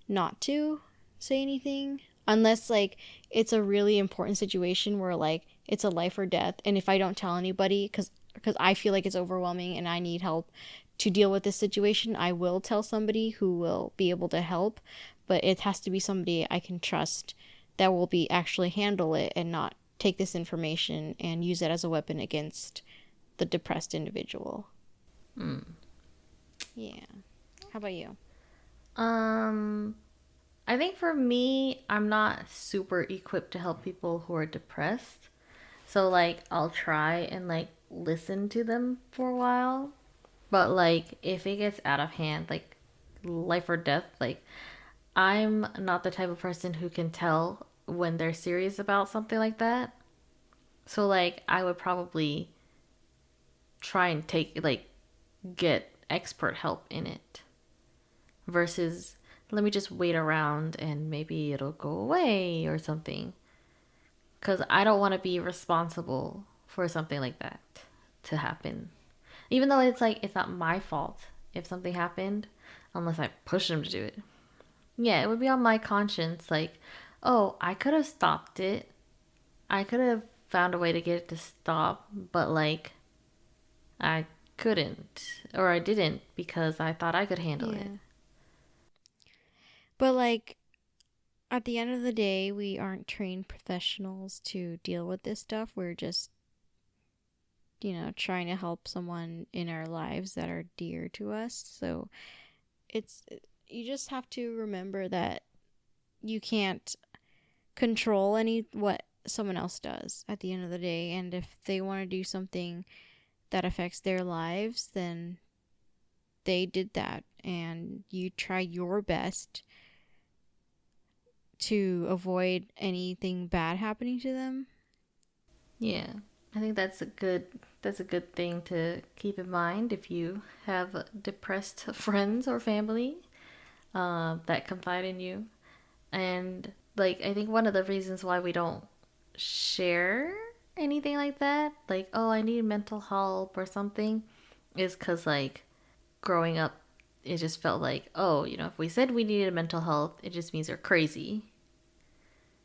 not to say anything unless, like, it's a really important situation where, like, it's a life or death, and if I don't tell anybody because I feel like it's overwhelming and I need help to deal with this situation, I will tell somebody who will be able to help, but it has to be somebody I can trust that will be actually handle it and not take this information and use it as a weapon against the depressed individual. Yeah. How about you? Um, I think for me, I'm not super equipped to help people who are depressed. So like I'll try and like listen to them for a while. But like if it gets out of hand, like life or death, like I'm not the type of person who can tell when they're serious about something like that. So like I would probably try and take like get expert help in it versus let me just wait around and maybe it'll go away or something. Because I don't want to be responsible for something like that to happen. Even though it's like, it's not my fault if something happened, unless I push them to do it. Yeah, it would be on my conscience. Like, oh, I could have stopped it. I could have found a way to get it to stop, but like, I couldn't. Or I didn't because I thought I could handle it. Yeah. But, like, at the end of the day, we aren't trained professionals to deal with this stuff. We're just, trying to help someone in our lives that are dear to us. So it's, you just have to remember that you can't control what someone else does at the end of the day. And if they want to do something that affects their lives, then they did that. And you try your best to avoid anything bad happening to them. Yeah. I think that's a good thing to keep in mind if you have depressed friends or family that confide in you. And like I think one of the reasons why we don't share anything like that, like oh I need mental help or something, is because like growing up, it just felt like oh if we said we needed mental health, it just means you're crazy,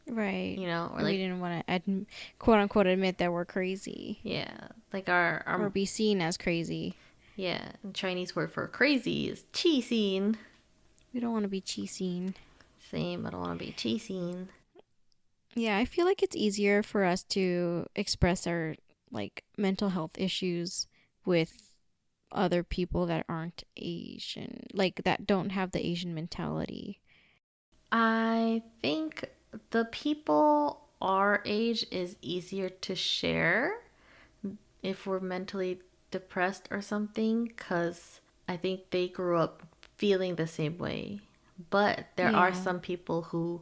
Right. or We like didn't want to, quote unquote, admit that we're crazy yeah, like our or be seen as crazy. yeah, and Chinese word for crazy is chi xin. We don't want to be cheesing. Same, I don't want to be chi xin. Yeah, I feel like it's easier for us to express our, like, mental health issues with other people that aren't Asian, like, that don't have the Asian mentality. I think the people our age is easier to share if we're mentally depressed or something because I think they grew up feeling the same way. But there are Yeah. some people who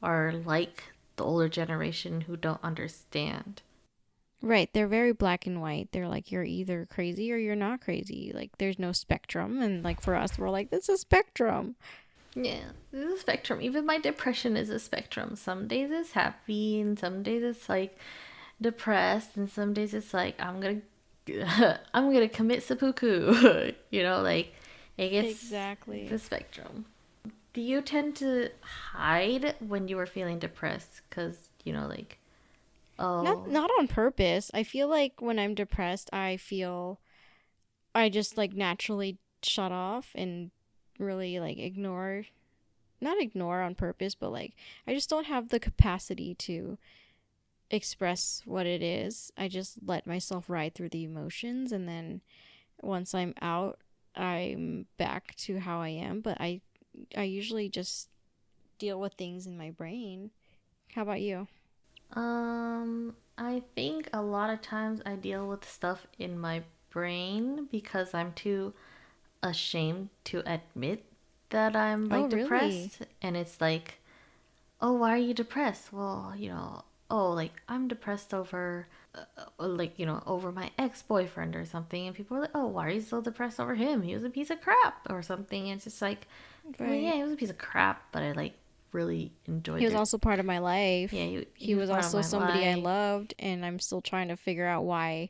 are like the older generation who don't understand. Right. They're very black and white. They're like, you're either crazy or you're not crazy. Like, there's no spectrum. And, like, for us, we're like, this is spectrum. Yeah, there's a spectrum. Even my depression is a spectrum. Some days it's happy, and some days it's like depressed, and some days it's like I'm gonna commit seppuku. Like it's Exactly. a spectrum. Do you tend to hide when you are feeling depressed? Cause like Not oh not on purpose. I feel like when I'm depressed, I just, like, naturally shut off and really, like, ignore, not ignore on purpose, but, like, I just don't have the capacity to express what it is. I just let myself ride through the emotions, and then once I'm out, I'm back to how I am, but I usually just deal with things in my brain. How about you? I think a lot of times I deal with stuff in my brain because I'm too ashamed to admit that I'm Oh, like really? depressed. And it's like, oh, why are you depressed? Well, oh, like I'm depressed over, like, over my ex boyfriend or something. And people are like, oh, why are you so depressed over him? He was a piece of crap or something. And it's just like, well, yeah, Right. he was a piece of crap, but I like really He enjoyed was it. also part of my Yeah, life. he He was was part of also my somebody I life. loved, and I'm still trying to figure out why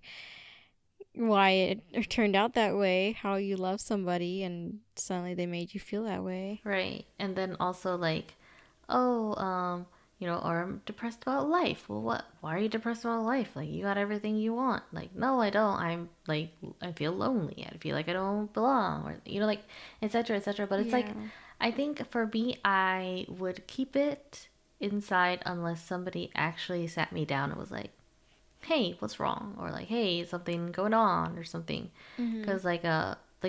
it turned out that way, how you love somebody and suddenly they made you feel that way. Right. And then also like, oh, or I'm depressed about life. Well, why are you depressed about life? Like you got everything you want. Like, no, I don't. I'm like I feel lonely. I feel like I don't belong or like etc. etc. But it's like Yeah. I think for me I would keep it inside unless somebody actually sat me down and was like, "Hey, what's wrong?" or like, "Hey, is something going on?" or something. Mhm. Cuz like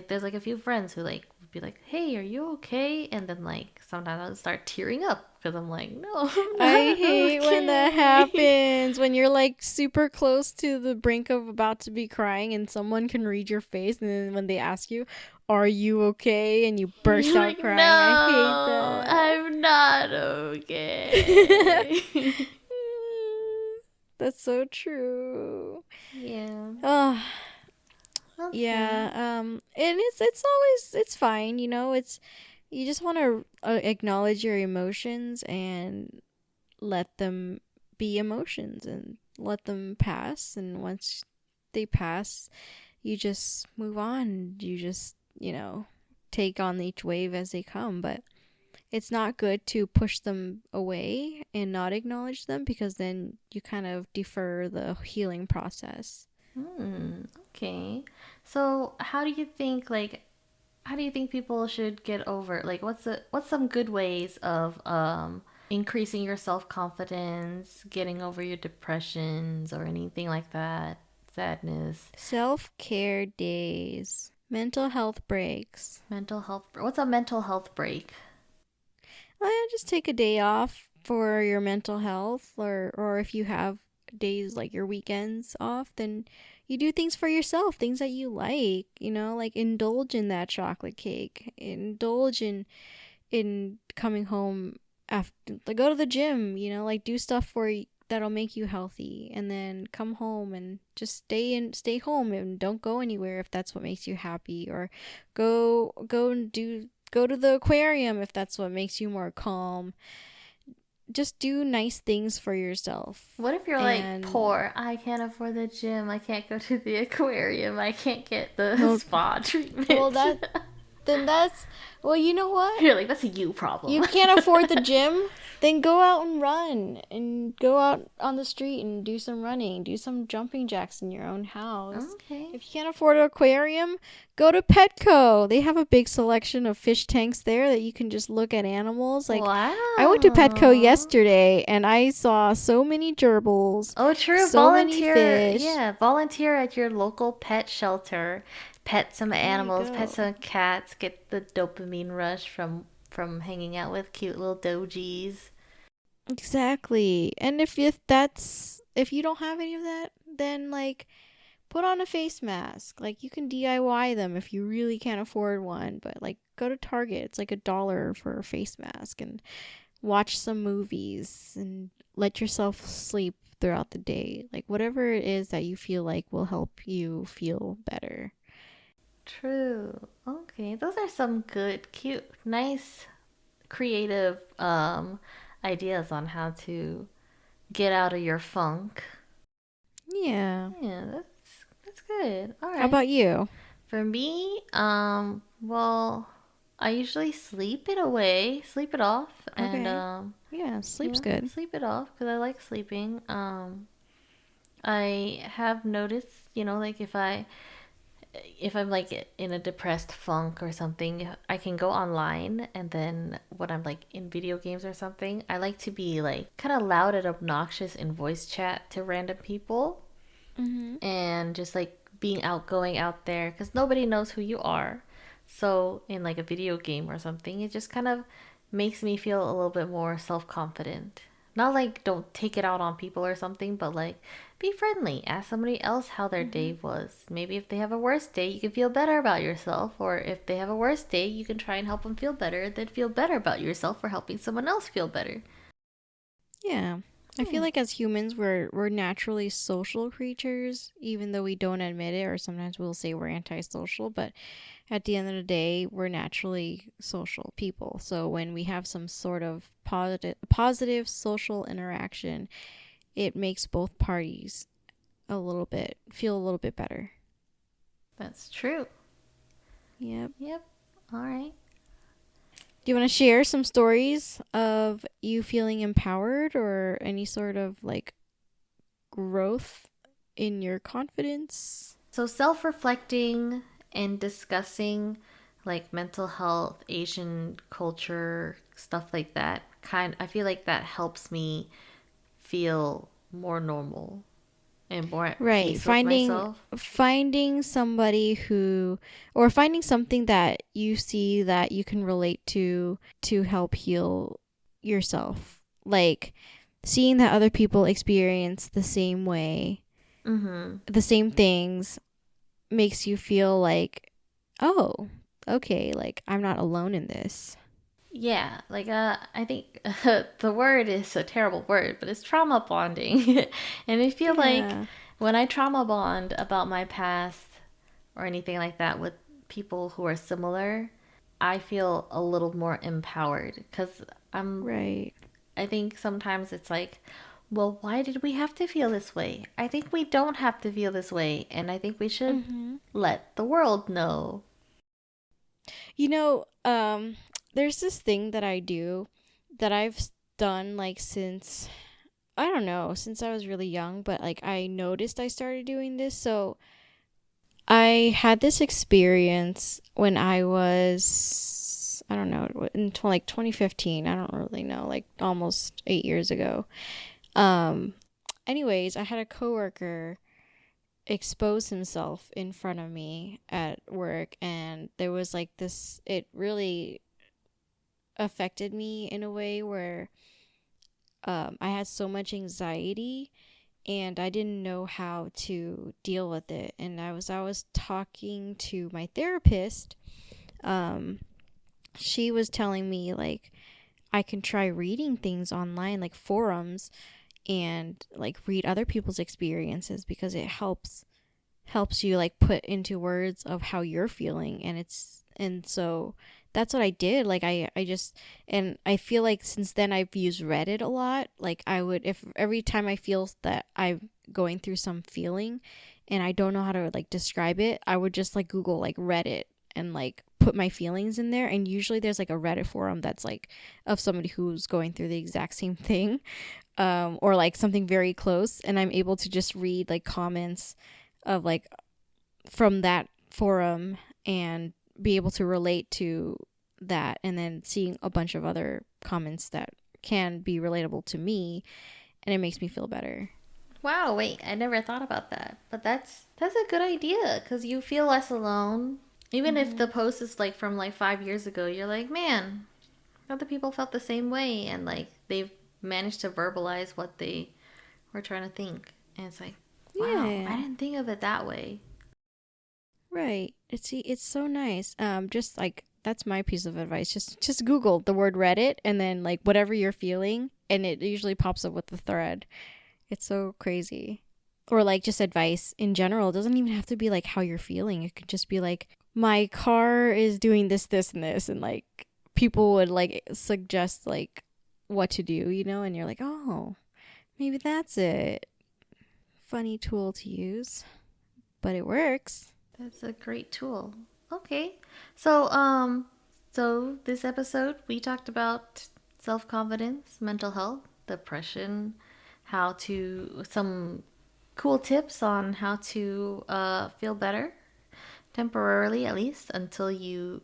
there's like a few friends who like would be like, "Hey, are you okay?" And then like sometimes I'll start tearing up because I'm like, "No, I'm I not hate when that okay." happens. When you're like super close to the brink of about to be crying and someone can read your face and then when they ask you, "Are you okay?" and you burst You're out like, crying. I hate "No, that. I'm not okay." That's so true. Yeah. Oh, Okay. yeah. And it's always it's fine, it's you just want to acknowledge your emotions and let them be emotions and let them pass. And once they pass, you just move on. You just, take on each wave as they come. But it's not good to push them away and not acknowledge them because then you kind of defer the healing process. Okay. So, how do you think people should get over like what's some good ways of increasing your self-confidence, getting over your depressions or anything like that, sadness, Self care days, mental health breaks. mental health? What's a mental health break? Just take a day off for your mental health, or if you have days like your weekends off, then you do things for yourself, things that you like, like indulge in that chocolate cake, indulge in coming home after, like go to the gym, like do stuff that'll make you healthy, and then come home and just stay home and don't go anywhere if that's what makes you happy, or go to the aquarium if that's what makes you more calm. Just do nice things for yourself. What if you're like And poor? I can't afford the gym. I can't go to the aquarium. I can't get the well, spa well treatment. that then that's well, you know what? You're like, that's a you problem. You can't afford the gym? Then go out and run and go out on the street and do some running, do some jumping jacks in your own house. Okay. If you can't afford an aquarium, go to Petco. They have a big selection of fish tanks there that you can just look at animals. Like, I went to Petco Wow. yesterday and I saw so many gerbils, Oh, true. so many Volunteer. fish. Yeah, volunteer at your local pet shelter. Pet some There you animals, pet go. some cats, get the dopamine rush from hanging out with cute little dojis. Exactly. And if you don't have any of that, then like put on a face mask. Like you can DIY them if you really can't afford one, but like go to Target. It's like $1 for a face mask and watch some movies and let yourself sleep throughout the day. Like whatever it is that you feel like will help you feel better. True. Okay, those are some good, cute, nice, creative ideas on how to get out of your funk. Yeah. Yeah, that's good. All How right. about you? For me, well, I usually sleep it away, sleep it off, and Okay. Yeah, sleep's yeah, good. sleep it off because I like sleeping. I have noticed, like if I'm like in a depressed funk or something, I can go online and then when I'm like in video games or something, I like to be like kind of loud and obnoxious in voice chat to random people Mhm. and just like being outgoing out there because nobody knows who you are. So in like a video game or something, it just kind of makes me feel a little bit more self confident. Not like don't take it out on people or something, but like be friendly. Ask somebody else how their Mm-hmm. day was. Maybe if they have a worse day, you can feel better about yourself. Or if they have a worse day, you can try and help them feel better. Then feel better about yourself for helping someone else feel better. Yeah. I feel Hmm. like as humans we're naturally social creatures, even though we don't admit it, or sometimes we'll say we're antisocial, but at the end of the day, we're naturally social people. So when we have some sort of positive social interaction, it makes both parties feel a little bit better. That's true. Yep. Yep. All right. Do you want to share some stories of you feeling empowered or any sort of like growth in your confidence? So self reflecting and discussing like mental health, Asian culture, stuff like that, I feel like that helps me feel more normal and more at Right. peace with myself. Finding somebody who or finding something that you see that you can relate to help heal yourself. Like seeing that other people experience the same way, Mm-hmm. the same things makes you feel like, "Oh, okay, like I'm not alone in this." Yeah, like I think the word is a terrible word, but it's trauma bonding. And I feel like Yeah. when I trauma bond about my past or anything like that with people who are similar, I feel a little more empowered cuz I'm Right. I think sometimes it's like, well, why did we have to feel this way? I think we don't have to feel this way, and I think we should Mhm. let the world know. You know, there's this thing that I do that done like since I don't know, since I was really young, but like I noticed I started doing this. So I had this experience when I was I don't know, like 2015. I don't really know, like almost 8 years ago. Um anyways, I had a coworker expose himself in front of me at work, and there was like this it really affected me in a way where I had so much anxiety and I didn't know how to deal with it. And I was talking to my therapist. Um, she was telling me like I can try reading things online, like forums, and like read other people's experiences because it helps you like put into words of how you're feeling, and so that's what I did. Like I just and I feel like since then I've used Reddit a lot. Like I would if every time I feel that I'm going through some feeling and I don't know how to like describe it, I would just like Google like Reddit and like put my feelings in there, and usually there's like a Reddit forum that's like of somebody who's going through the exact same thing, or like something very close, and I'm able to just read like comments of like from that forum and be able to relate to that, and then seeing a bunch of other comments that can be relatable to me, and it makes me feel better. Wow, wait, I never thought about that. But that's a good idea cuz you feel less alone. Even if the Mm-hmm. post is like from like 5 years ago, you're like, "Man, other people felt the same way and like they've managed to verbalize what they were trying to think." And it's like, "Wow, I Yeah, didn't think of it that way." right. It's so nice. Just like that's my piece of advice. Just Google the word Reddit and then like whatever you're feeling, and it usually pops up with the thread. It's so crazy. Or like just advice in general. It doesn't even have to be like how you're feeling. It could just be like my car is doing this, this, and this, and like people would like suggest like what to do, and you're like, oh, maybe that's it. Funny tool to use, but it works. That's a great tool. Okay. So this episode we talked about self-confidence, mental health, depression, how to some cool tips on how to feel better temporarily at least until you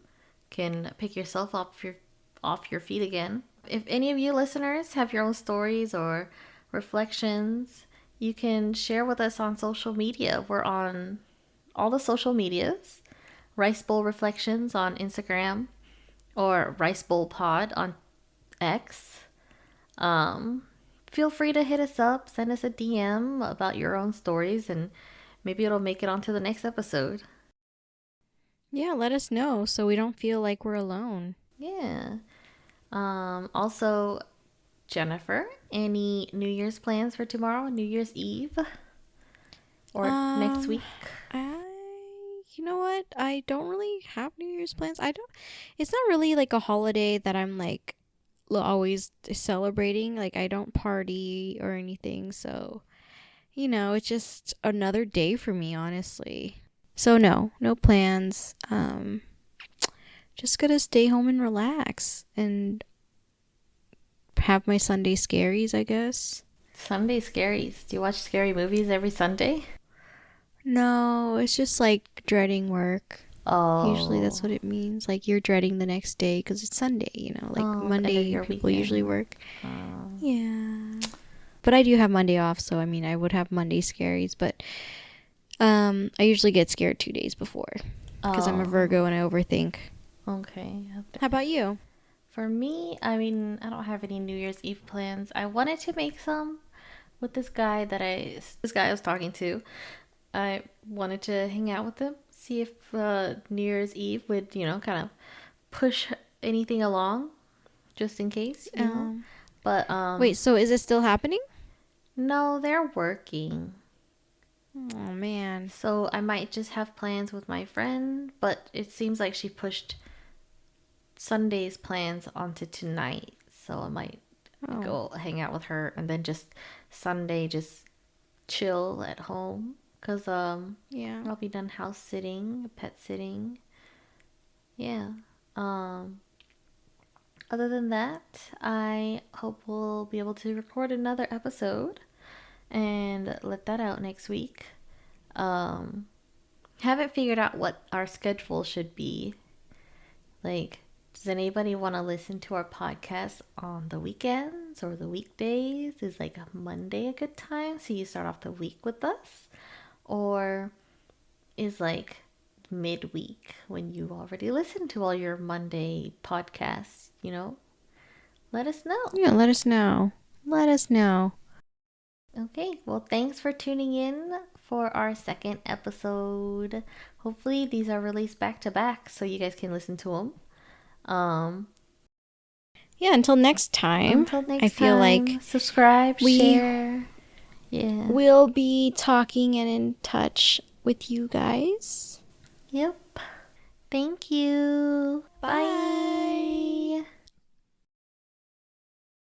can pick yourself off your feet again. If any of you listeners have your own stories or reflections, you can share with us on social media. We're on all the social medias. Ricebowl Reflections on Instagram or Ricebowl Pod on X. Um, feel free to hit us up, send us a DM about your own stories, and maybe it'll make it onto the next episode. Yeah, let us know so we don't feel like we're alone. Yeah. Also, Jennifer, any New Year's plans for tomorrow, New Year's Eve, or next week? You know what? I don't really have New Year's plans. It's not really like a holiday that I'm like always celebrating. Like, I don't party or anything. So, it's just another day for me, honestly. So no plans. Just gonna stay home and relax and have my Sunday scaries, I guess. Sunday scaries. Do you watch scary movies every Sunday? No, it's just like dreading work. Oh. Usually that's what it means. Like, you're dreading the next day because it's Sunday, Like Monday, people usually work. Yeah. But I do have Monday off, so I mean, I would have Monday scaries. But I usually get scared 2 days before because I'm a Virgo and I overthink. Okay. How about you? For me, I mean, I don't have any New Year's Eve plans. I wanted to make some with this guy I was talking to. I wanted to hang out with him, see if New Year's Eve would, kind of push anything along, just in case, But wait, so is it still happening? No, they're working. Oh man. So I might just have plans with my friend, but it seems like she pushed Sunday's plans onto tonight. So I might go hang out with her and then just Sunday just chill at home. Because I'll be done house sitting, pet sitting. Yeah. Other than that, I hope we'll be able to record another episode and let that out next week. Haven't figured out what our schedule should be. Like, does anybody want to listen to our podcast on the weekends or the weekdays? Is like a Monday a good time so you start off the week with us? Or is like midweek when you already listened to all your Monday podcasts, Let us know. Yeah, let us know. Let us know. Okay, well, thanks for tuning in for our second episode. Hopefully these are released back to back so you guys can listen to them. Yeah, until next time. I feel like subscribe, share. Yeah. We'll be talking and in touch with you guys. Yep. Thank you.